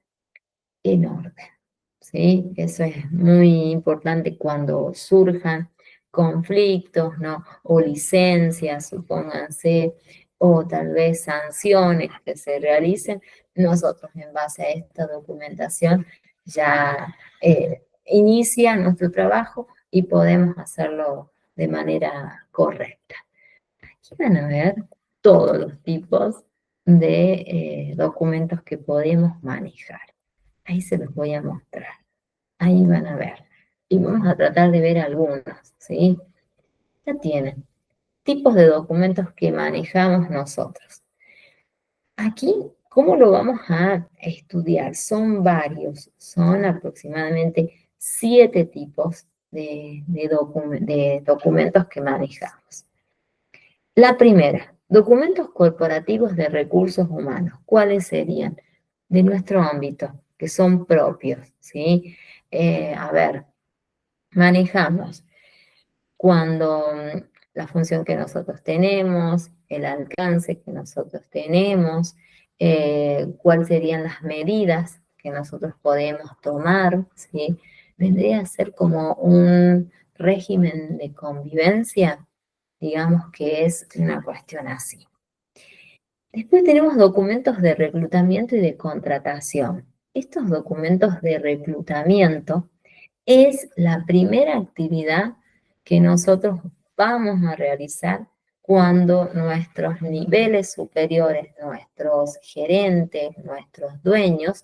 en orden, ¿sí? Eso es muy importante cuando surjan conflictos, ¿no? O licencias, supónganse, o tal vez sanciones que se realicen. Nosotros, en base a esta documentación, ya inicia nuestro trabajo y podemos hacerlo de manera correcta. Aquí van a ver todos los tipos de documentos que podemos manejar. Ahí se los voy a mostrar. Ahí van a ver. Y vamos a tratar de ver algunos, ¿sí? Ya tienen. Tipos de documentos que manejamos nosotros. Aquí, ¿cómo lo vamos a estudiar? Son varios, son aproximadamente 7 tipos de documentos que manejamos. La primera, documentos corporativos de recursos humanos. ¿Cuáles serían? De nuestro ámbito, que son propios, ¿sí? A ver, manejamos cuando la función que nosotros tenemos, el alcance que nosotros tenemos, cuáles serían las medidas que nosotros podemos tomar, ¿sí? Vendría a ser como un régimen de convivencia, digamos que es una cuestión así. Después tenemos documentos de reclutamiento y de contratación. Estos documentos de reclutamiento es la primera actividad que nosotros vamos a realizar cuando nuestros niveles superiores, nuestros gerentes, nuestros dueños,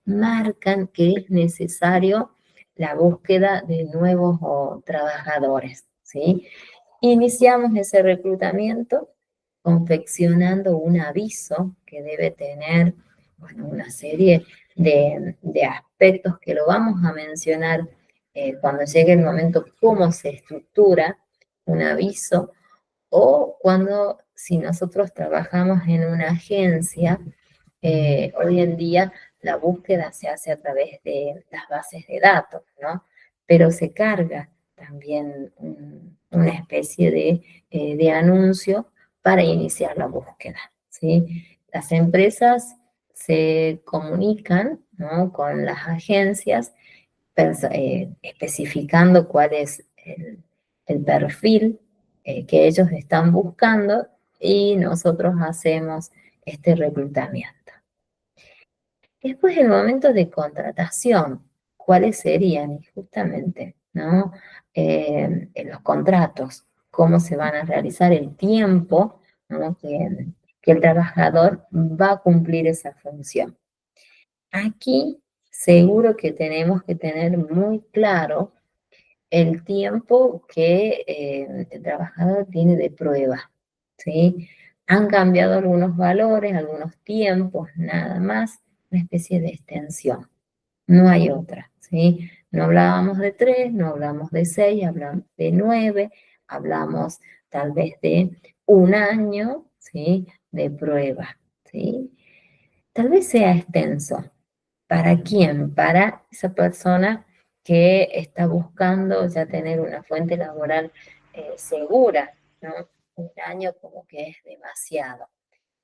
marcan que es necesario la búsqueda de nuevos trabajadores, ¿sí? Iniciamos ese reclutamiento confeccionando un aviso que debe tener, bueno, una serie de aspectos que lo vamos a mencionar cuando llegue el momento, cómo se estructura un aviso, o cuando, si nosotros trabajamos en una agencia, hoy en día la búsqueda se hace a través de las bases de datos, ¿no? Pero se carga también una especie de anuncio para iniciar la búsqueda, ¿sí? Las empresas se comunican, ¿no?, con las agencias especificando cuál es el perfil que ellos están buscando, y nosotros hacemos este reclutamiento. Después, el momento de contratación, ¿cuáles serían? Justamente, ¿no? En los contratos, cómo se van a realizar, el tiempo, ¿no?, que el trabajador va a cumplir esa función. Aquí seguro que tenemos que tener muy claro el tiempo que el trabajador tiene de prueba, ¿sí? Han cambiado algunos valores, algunos tiempos, nada más, una especie de extensión. No hay otra, ¿sí? No hablábamos de 3, no hablamos de 6, hablamos de 9, hablamos tal vez de un año, ¿sí?, de prueba, ¿sí? Tal vez sea extenso. ¿Para quién? Para esa persona que está buscando ya tener una fuente laboral segura, ¿no? Un año como que es demasiado.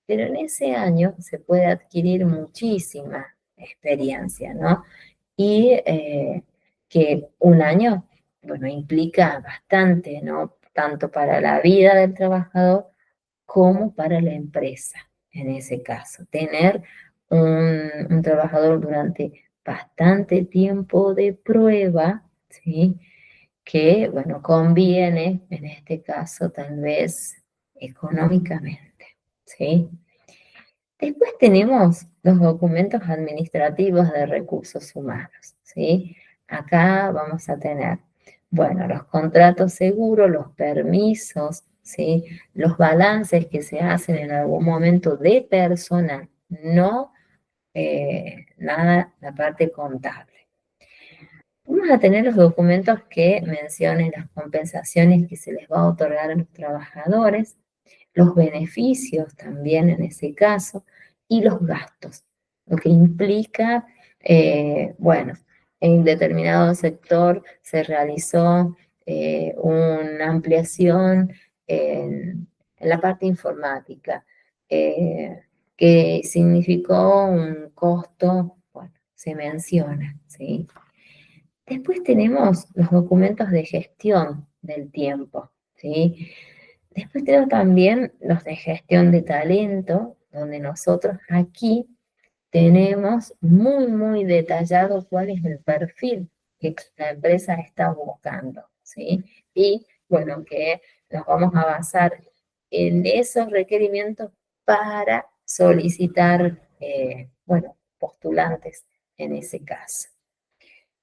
Pero en ese año se puede adquirir muchísima experiencia, ¿no? Y que un año, bueno, implica bastante, ¿no? Tanto para la vida del trabajador como para la empresa, en ese caso. Tener un trabajador durante bastante tiempo de prueba, ¿sí?, que, bueno, conviene, en este caso, tal vez económicamente, ¿sí? Después tenemos los documentos administrativos de recursos humanos, ¿sí? Acá vamos a tener, bueno, los contratos seguros, los permisos, ¿sí?, los balances que se hacen en algún momento de personal, no nada la parte contable. Vamos a tener los documentos que mencionen las compensaciones que se les va a otorgar a los trabajadores, los beneficios también en ese caso, y los gastos, lo que implica, bueno, en determinado sector se realizó una ampliación en la parte informática, eh, que significó un costo, bueno, se menciona, ¿sí? Después tenemos los documentos de gestión del tiempo, ¿sí? Después tenemos también los de gestión de talento, donde nosotros aquí tenemos muy, muy detallado cuál es el perfil que la empresa está buscando, ¿sí? Y bueno, que nos vamos a basar en esos requerimientos para solicitar, bueno, postulantes en ese caso.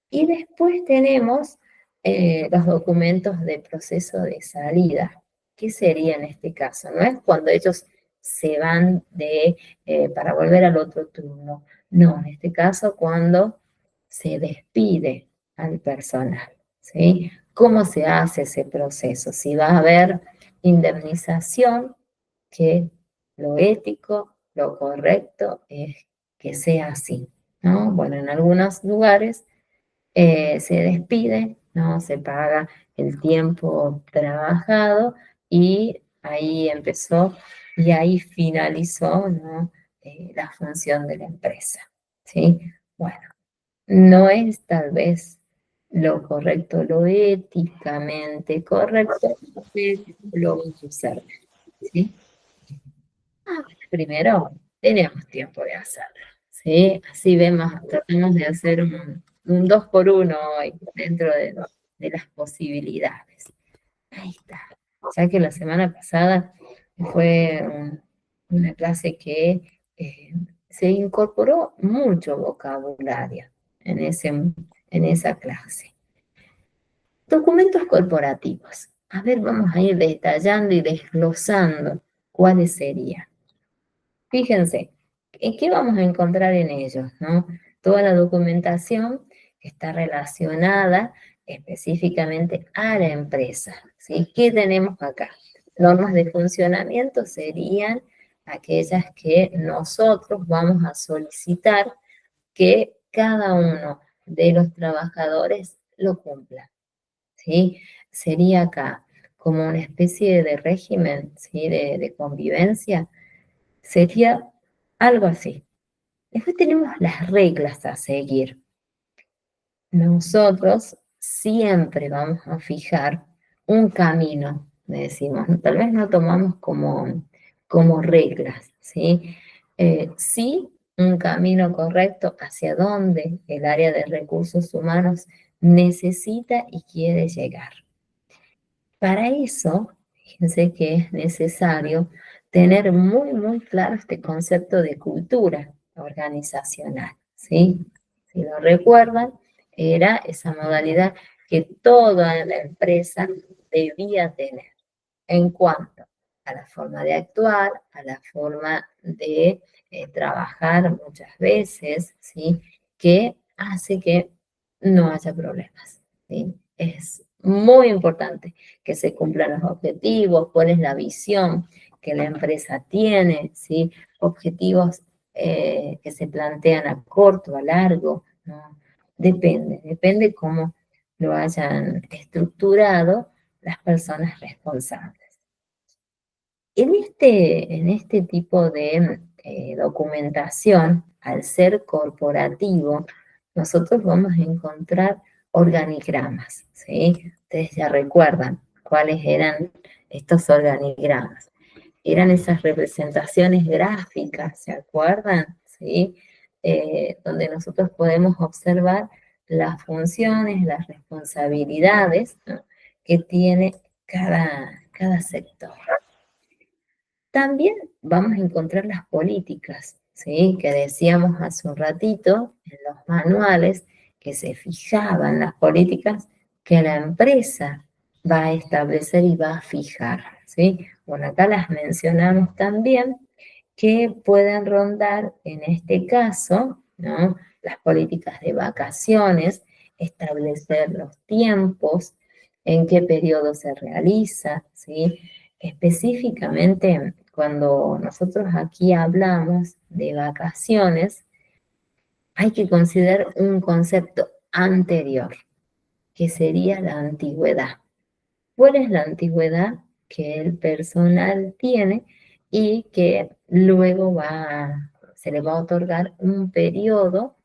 Y después tenemos los documentos de proceso de salida. ¿Qué sería en este caso? No es cuando ellos se van para volver al otro turno. No, en este caso cuando se despide al personal, ¿sí? ¿Cómo se hace ese proceso? Si va a haber indemnización, que lo ético, lo correcto es que sea así, ¿no? Bueno, en algunos lugares se despide, ¿no? Se paga el tiempo trabajado, y ahí empezó y ahí finalizó, ¿no?, la función de la empresa, ¿sí? Bueno, no es tal vez lo correcto, lo éticamente correcto, pero lo vamos a hacer, ¿sí? Primero, tenemos tiempo de hacerlo, ¿sí? Así vemos, tratamos de hacer un 2 por 1 hoy, dentro de las posibilidades. Ahí está. Ya que la semana pasada fue una clase que se incorporó mucho vocabulario en esa clase. Documentos corporativos. A ver, vamos a ir detallando y desglosando cuáles serían. Fíjense, ¿qué vamos a encontrar en ellos, no? Toda la documentación que está relacionada específicamente a la empresa, ¿sí? ¿Qué tenemos acá? Normas de funcionamiento serían aquellas que nosotros vamos a solicitar que cada uno de los trabajadores lo cumpla, ¿sí? Sería acá como una especie de régimen, ¿sí? De convivencia, sería algo así. Después tenemos las reglas a seguir. Nosotros siempre vamos a fijar un camino, decimos, tal vez no tomamos como reglas, ¿sí? Sí, un camino correcto hacia donde el área de recursos humanos necesita y quiere llegar. Para eso, fíjense que es necesario tener muy claro este concepto de cultura organizacional, ¿sí? Si lo recuerdan, era esa modalidad que toda la empresa debía tener en cuanto a la forma de actuar, a la forma de trabajar muchas veces, ¿sí? Que hace que no haya problemas, ¿sí? Es muy importante que se cumplan los objetivos, cuál es la visión que la empresa tiene, ¿sí? Objetivos que se plantean a corto, a largo, ¿no? Depende cómo lo hayan estructurado las personas responsables. En este tipo de documentación, al ser corporativo, nosotros vamos a encontrar organigramas, ¿sí? Ustedes ya recuerdan cuáles eran estos organigramas. Eran esas representaciones gráficas, ¿se acuerdan? ¿Sí? Donde nosotros podemos observar las funciones, las responsabilidades, ¿no? Que tiene cada sector. También vamos a encontrar las políticas, ¿sí? Que decíamos hace un ratito en los manuales que se fijaban las políticas que la empresa va a establecer y va a fijar, ¿sí? Bueno, acá las mencionamos también que pueden rondar en este caso, ¿no? Las políticas de vacaciones, establecer los tiempos, en qué periodo se realiza, ¿sí? Específicamente, cuando nosotros aquí hablamos de vacaciones, hay que considerar un concepto anterior, que sería la antigüedad. ¿Cuál es la antigüedad que el personal tiene y que luego se le va a otorgar un periodo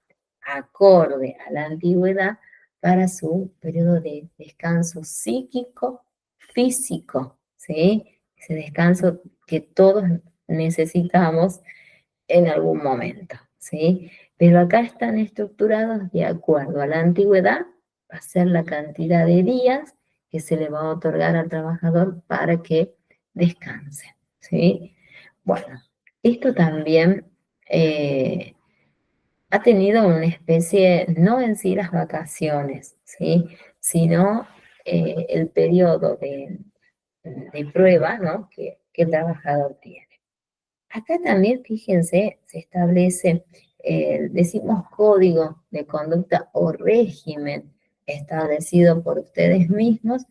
acorde a la antigüedad para su periodo de descanso psíquico, físico, ¿sí? Ese descanso que todos necesitamos en algún momento, ¿sí? Pero acá están estructurados de acuerdo a la antigüedad, va a ser la cantidad de días que se le va a otorgar al trabajador para que descanse, ¿sí? Bueno, esto también ha tenido una especie, no en sí las vacaciones, ¿sí? Sino el periodo de prueba, ¿no? Que el trabajador tiene. Acá también, fíjense, se establece, decimos código de conducta o régimen establecido por ustedes mismos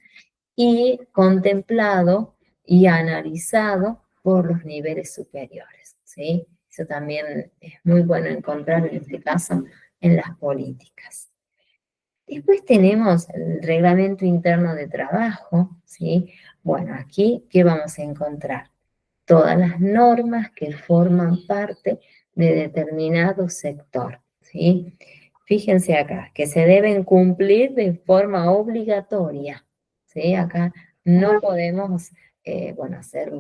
y contemplado y analizado por los niveles superiores, ¿sí? Eso también es muy bueno encontrar en este caso en las políticas. Después tenemos el reglamento interno de trabajo, ¿sí? Bueno, aquí, ¿qué vamos a encontrar? Todas las normas que forman parte de determinado sector, ¿sí? Fíjense acá, que se deben cumplir de forma obligatoria, ¿sí? Acá no podemos, bueno, hacer,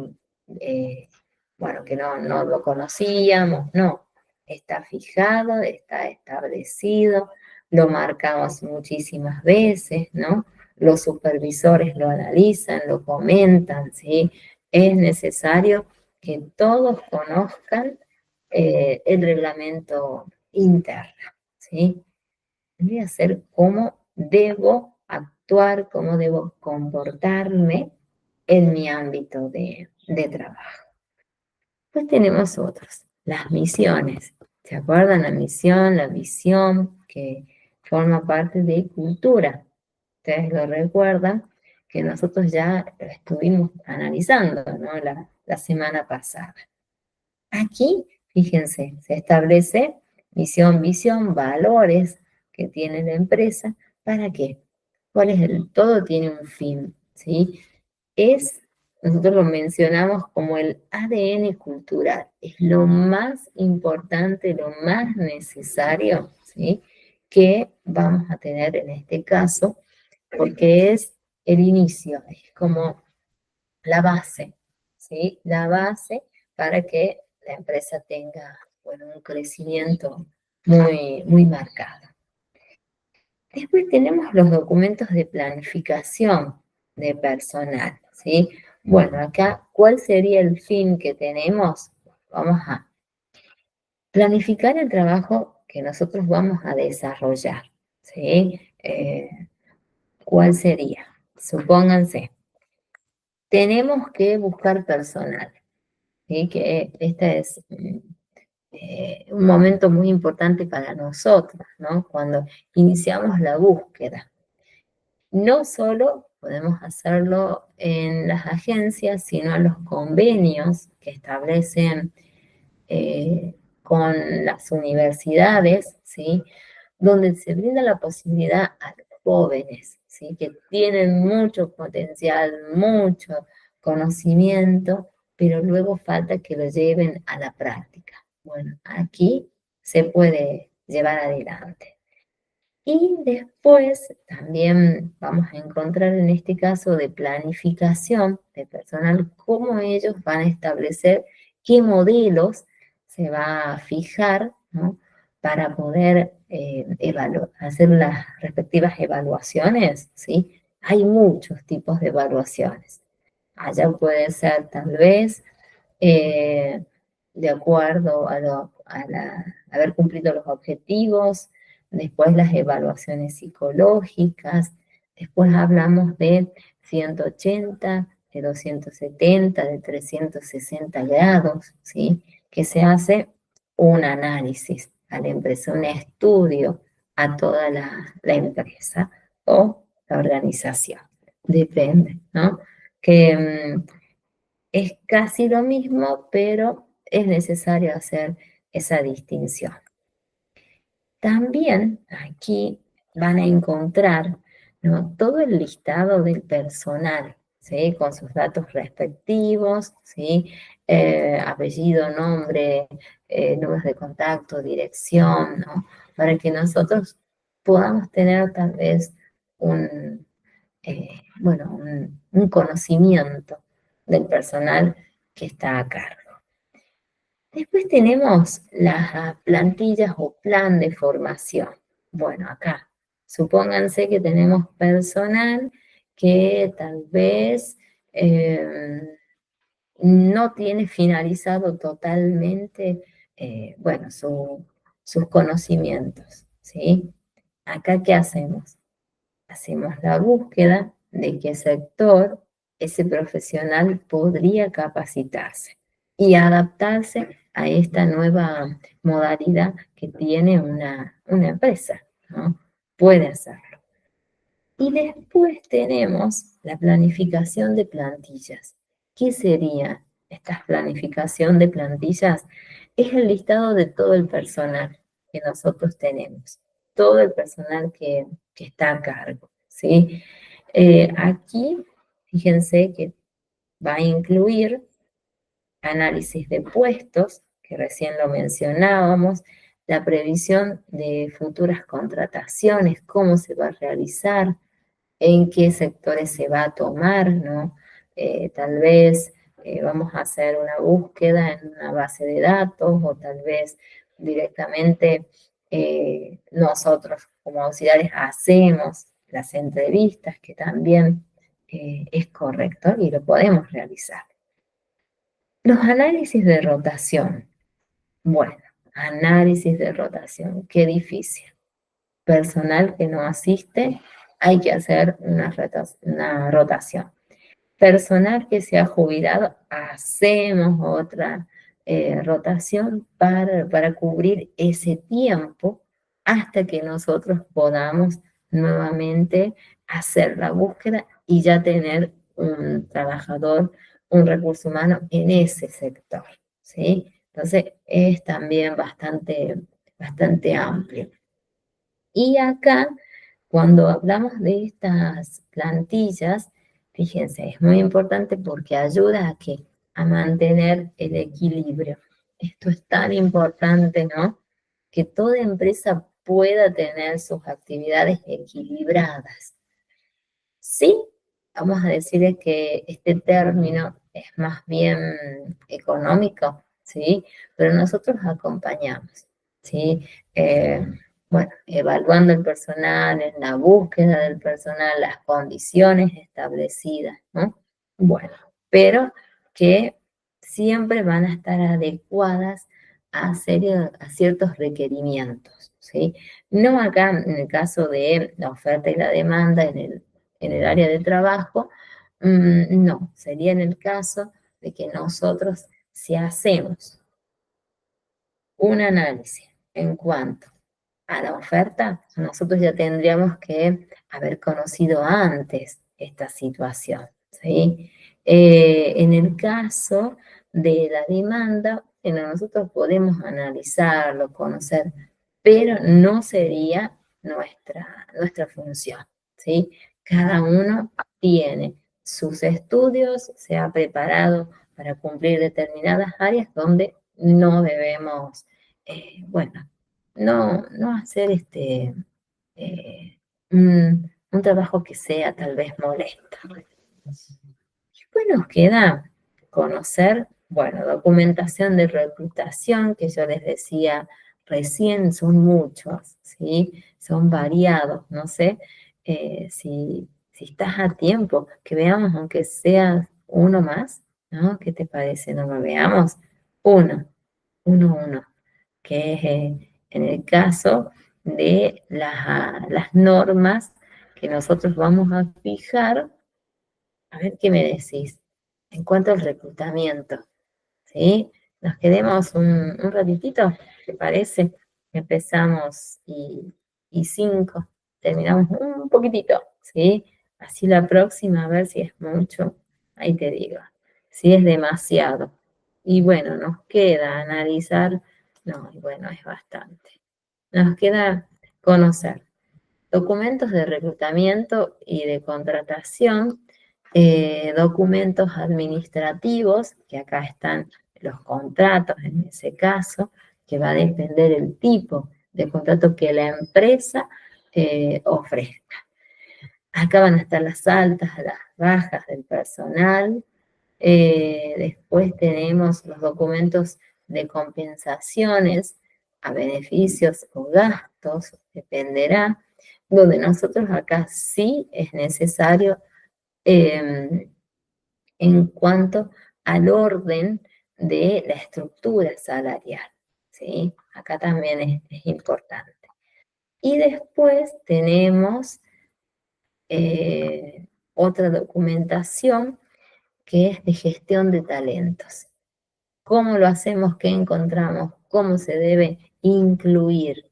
bueno, que no lo conocíamos, no. Está fijado, está establecido, lo marcamos muchísimas veces, ¿no? Los supervisores lo analizan, lo comentan, ¿sí? Es necesario que todos conozcan el reglamento interno, ¿sí? Tendría que ser cómo debo actuar, cómo debo comportarme en mi ámbito de trabajo. Pues tenemos otros, las misiones. ¿Se acuerdan? La misión, la visión, que forma parte de cultura. Ustedes lo recuerdan, que nosotros ya estuvimos analizando, ¿no? La semana pasada. Aquí, fíjense, se establece misión, visión, valores que tiene la empresa. ¿Para qué? ¿Cuál es el? Todo tiene un fin, ¿sí? Nosotros lo mencionamos como el ADN cultural. Es lo más importante, lo más necesario, ¿sí? Que vamos a tener en este caso, porque es el inicio, es como la base, ¿sí? La base para que la empresa tenga, bueno, un crecimiento muy marcado. Después tenemos los documentos de planificación de personal, ¿sí? Bueno, acá, ¿cuál sería el fin que tenemos? Vamos a planificar el trabajo que nosotros vamos a desarrollar, ¿sí? ¿Cuál sería? Supónganse, tenemos que buscar personal, ¿sí? Que este es un momento muy importante para nosotros, ¿no? Cuando iniciamos la búsqueda. No solo podemos hacerlo en las agencias, sino en los convenios que establecen con las universidades, ¿sí? Donde se brinda la posibilidad a los jóvenes, ¿sí? Que tienen mucho potencial, mucho conocimiento, pero luego falta que lo lleven a la práctica. Bueno, aquí se puede llevar adelante. Y después también vamos a encontrar en este caso de planificación de personal, cómo ellos van a establecer qué modelos se va a fijar, ¿no? Para poder hacer las respectivas evaluaciones, ¿sí? Hay muchos tipos de evaluaciones. Allá puede ser tal vez eh, de acuerdo a haber cumplido los objetivos, después las evaluaciones psicológicas, después hablamos de 180, de 270, de 360 grados, ¿sí? Que se hace un análisis a la empresa, un estudio a toda la empresa o la organización, depende, ¿no? Que es casi lo mismo, pero es necesario hacer esa distinción. También aquí van a encontrar, ¿no? Todo el listado del personal, ¿sí? Con sus datos respectivos, ¿sí? Apellido, nombre, números de contacto, dirección, ¿no? Para que nosotros podamos tener tal vez bueno, un conocimiento del personal que está a cargo. Después tenemos las plantillas o plan de formación. Bueno, acá, supónganse que tenemos personal que tal vez no tiene finalizado totalmente, bueno, sus conocimientos, ¿sí? Acá, ¿qué hacemos? Hacemos la búsqueda de qué sector ese profesional podría capacitarse y adaptarse a esta nueva modalidad que tiene una empresa, ¿no? Puede hacerlo. Y después tenemos la planificación de plantillas. ¿Qué sería esta planificación de plantillas? Es el listado de todo el personal que nosotros tenemos, todo el personal que está a cargo, ¿sí? Aquí, fíjense que va a incluir análisis de puestos, que recién lo mencionábamos, la previsión de futuras contrataciones, cómo se va a realizar, en qué sectores se va a tomar, ¿no? Tal vez vamos a hacer una búsqueda en una base de datos o tal vez directamente nosotros como auxiliares hacemos las entrevistas, que también es correcto y lo podemos realizar. Los análisis de rotación. Bueno, análisis de rotación, qué difícil. Personal que no asiste, hay que hacer una rotación. Personal que se ha jubilado, hacemos otra rotación para cubrir ese tiempo hasta que nosotros podamos nuevamente hacer la búsqueda y ya tener un trabajador, un recurso humano en ese sector, ¿sí? Entonces es también bastante amplio. Y acá, cuando hablamos de estas plantillas, fíjense, es muy importante porque ayuda a que a mantener el equilibrio. Esto es tan importante, ¿no? Que toda empresa pueda tener sus actividades equilibradas. Sí, vamos a decir que este término es más bien económico, ¿sí? Pero nosotros acompañamos, ¿sí? Eh, bueno, evaluando el personal, en la búsqueda del personal, las condiciones establecidas, ¿no? Bueno, pero que siempre van a estar adecuadas a ciertos requerimientos, ¿sí? No acá en el caso de la oferta y la demanda en el área de trabajo, no, sería en el caso de que nosotros, si hacemos un análisis en cuanto a la oferta, nosotros ya tendríamos que haber conocido antes esta situación, ¿sí? En el caso de la demanda, bueno, nosotros podemos analizarlo, conocer, pero no sería nuestra función, ¿sí? Cada uno tiene sus estudios, se ha preparado para cumplir determinadas áreas donde no debemos, bueno, no hacer un trabajo que sea tal vez molesto. Después nos queda conocer, bueno, documentación de reclutación, que yo les decía recién, son muchos, ¿sí? Son variados, no sé si estás a tiempo, que veamos aunque sea uno más, ¿no? ¿Qué te parece? No lo veamos. Uno, que es en el caso de las normas que nosotros vamos a fijar. A ver qué me decís en cuanto al reclutamiento, ¿sí? Nos quedemos un ratitito, ¿te parece? Empezamos y 5, terminamos un poquitito, ¿sí? Así la próxima, a ver si es mucho, ahí te digo, si es demasiado. Y bueno, nos queda analizar, no, y bueno, es bastante. Nos queda conocer documentos de reclutamiento y de contratación, documentos administrativos, que acá están los contratos en ese caso, que va a depender el tipo de contrato que la empresa ofrezca. Acá van a estar las altas, las bajas del personal. Después tenemos los documentos de compensaciones a beneficios o gastos, dependerá, donde nosotros acá sí es necesario eh, en cuanto al orden de la estructura salarial, ¿sí? Acá también es importante. Y después tenemos otra documentación que es de gestión de talentos. ¿Cómo lo hacemos? ¿Qué encontramos? ¿Cómo se debe incluir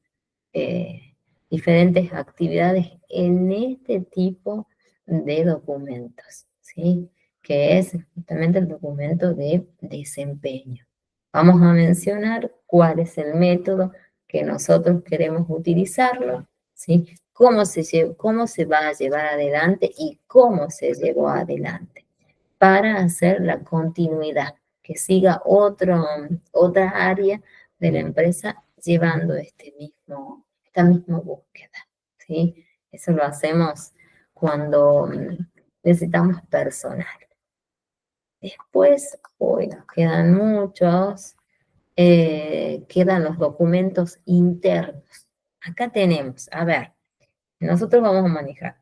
diferentes actividades en este tipo de documentos? ¿Sí? Que es justamente el documento de desempeño. Vamos a mencionar cuál es el método que nosotros queremos utilizarlo, ¿sí? Cómo se va a llevar adelante y cómo se llevó adelante para hacer la continuidad, que siga otra área de la empresa llevando esta misma búsqueda, ¿sí? Eso lo hacemos cuando necesitamos personal. Después, hoy nos quedan muchos, quedan los documentos internos. Acá tenemos, a ver, nosotros vamos a manejar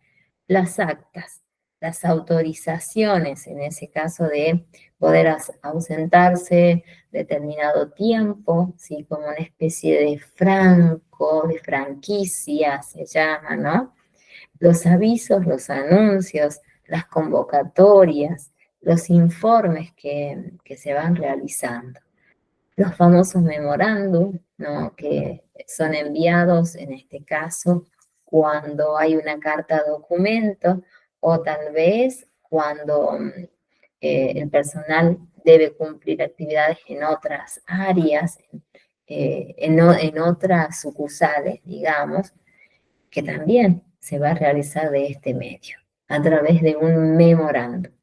las actas, las autorizaciones, en ese caso de poder ausentarse determinado tiempo, ¿sí? Como una especie de franco, de franquicia se llama, ¿no? Los avisos, los anuncios, las convocatorias, los informes que se van realizando, los famosos memorándum, ¿no? Que son enviados en este caso cuando hay una carta documento o tal vez cuando el personal debe cumplir actividades en otras áreas, en otras sucursales, digamos, que también se va a realizar de este medio, a través de un memorándum.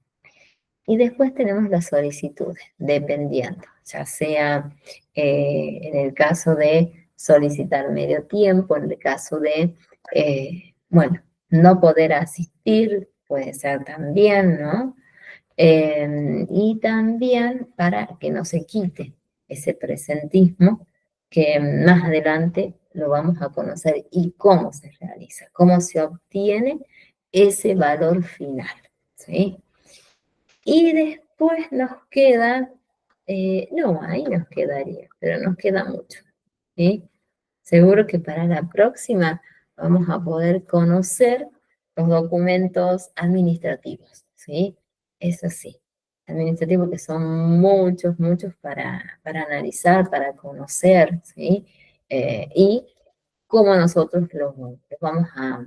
Y después tenemos las solicitudes, dependiendo, ya sea en el caso de solicitar medio tiempo, en el caso de, bueno, no poder asistir, puede ser también, ¿no? Y también para que no se quite ese presentismo, que más adelante lo vamos a conocer y cómo se realiza, cómo se obtiene ese valor final, ¿sí? Y después nos queda, no, ahí nos quedaría, pero nos queda mucho, ¿sí? Seguro que para la próxima vamos a poder conocer los documentos administrativos, ¿sí? Eso sí, administrativos que son muchos, muchos para analizar, para conocer, ¿sí? Y cómo nosotros los vamos a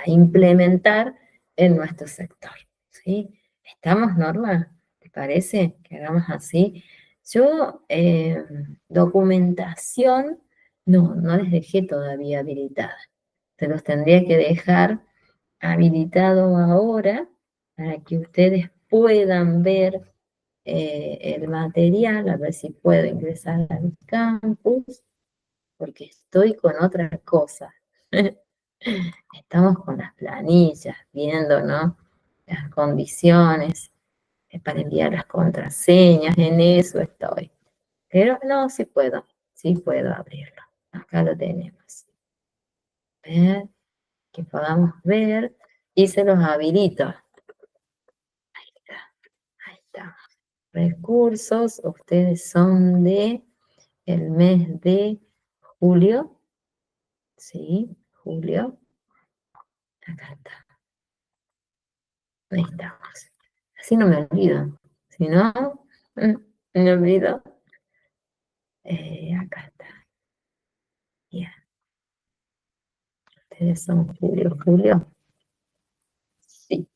implementar en nuestro sector, ¿sí? ¿Estamos, Norma? ¿Te parece que hagamos así? Yo, documentación, no les dejé todavía habilitada. Se los tendría que dejar habilitado ahora para que ustedes puedan ver el material, a ver si puedo ingresar al campus, porque estoy con otra cosa. Estamos con las planillas, viendo, ¿no? Las condiciones para enviar las contraseñas, en eso estoy. Pero no, sí puedo abrirlo. Acá lo tenemos. A ver, que podamos ver y se los habilito. Ahí está, ahí está. Recursos, ustedes son de el mes de julio, ¿sí? Julio, acá está, ahí estamos. Así no me olvido, si no, me olvido. Acá está, bien. Ustedes son julio, sí,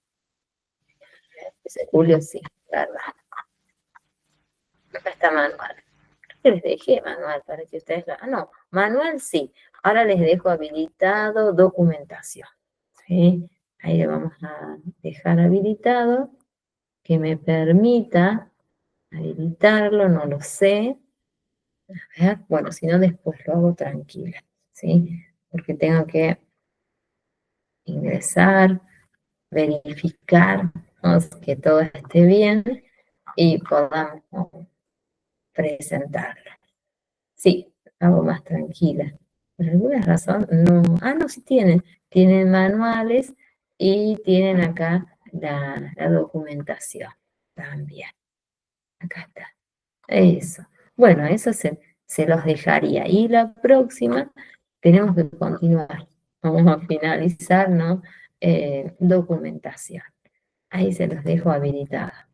ese julio sí, claro. Acá está manual. Que les dejé manual para que ustedes lo... Ah, no, manual sí. Ahora les dejo habilitado documentación. ¿Sí? Ahí le vamos a dejar habilitado, que me permita habilitarlo, no lo sé. A ver, bueno, si no después lo hago tranquila, ¿sí? Porque tengo que ingresar, verificar, ¿no? Que todo esté bien y podamos, ¿no? Presentarlo. Sí, hago más tranquila. Por alguna razón, no. Ah, no, sí tienen manuales y tienen acá la documentación también. Acá está. Eso. Bueno, eso se los dejaría. Y la próxima tenemos que continuar. Vamos a finalizar, ¿no? Documentación. Ahí se los dejo habilitada.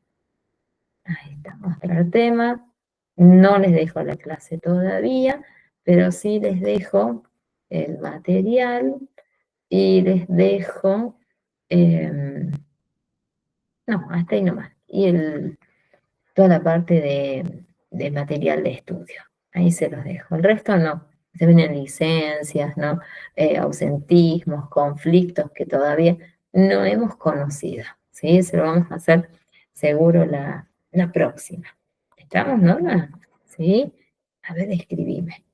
Ahí está, mostrar tema. No les dejo la clase todavía, pero sí les dejo el material y les dejo, no, hasta ahí nomás. Y toda la parte de material de estudio. Ahí se los dejo. El resto no. Se vienen licencias, ¿no? Ausentismos, conflictos que todavía no hemos conocido. ¿Sí? Se lo vamos a hacer seguro la próxima. ¿Estamos, Norma? ¿Sí? A ver, escribime.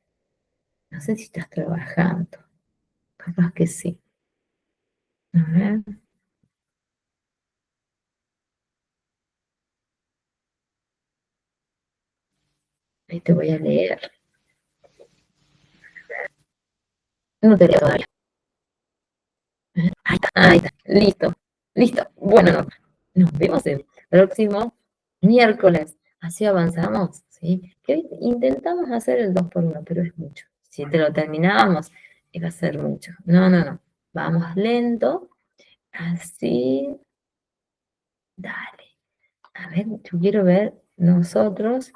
No sé si estás trabajando. Capaz que sí. A ver, ahí te voy a leer. No te leo todavía. Ahí está, listo. Listo. Bueno, nos vemos el próximo miércoles. Así avanzamos, ¿sí? Que hoy intentamos hacer el 2 por 1, pero es mucho. Si te lo terminábamos, iba a ser mucho. No, no, no. Vamos lento. Así. Dale. A ver, yo quiero ver nosotros.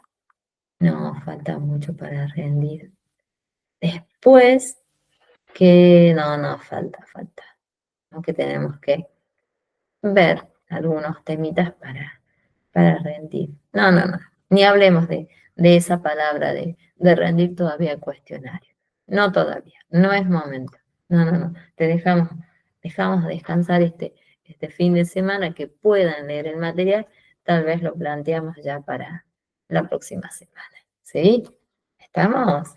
No, falta mucho para rendir. Después que... No, no, falta. Aunque tenemos que ver algunos temitas para rendir. No, no, no. Ni hablemos de esa palabra de rendir todavía cuestionario. No todavía. No es momento. No, no, no. Te dejamos descansar este fin de semana que puedan leer el material. Tal vez lo planteamos ya para la próxima semana. ¿Sí? ¿Estamos?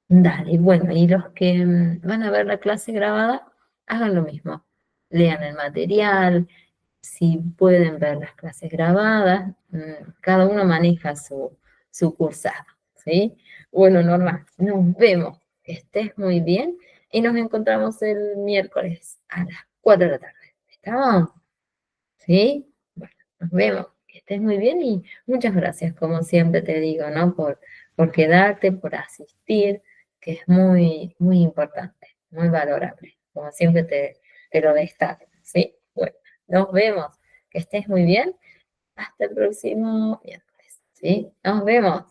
Dale, bueno, y los que van a ver la clase grabada, hagan lo mismo. Lean el material, si pueden ver las clases grabadas, cada uno maneja su cursado, ¿sí? Bueno, Norma, nos vemos, que estés muy bien y nos encontramos el miércoles a las 4 de la tarde. ¿Estamos? ¿Sí? Bueno, nos vemos, que estés muy bien y muchas gracias, como siempre te digo, ¿no? Por quedarte, por asistir, que es muy, muy importante, muy valorable, como siempre te lo destaco, ¿sí? Bueno, nos vemos, que estés muy bien, hasta el próximo miércoles, ¿sí? Nos vemos.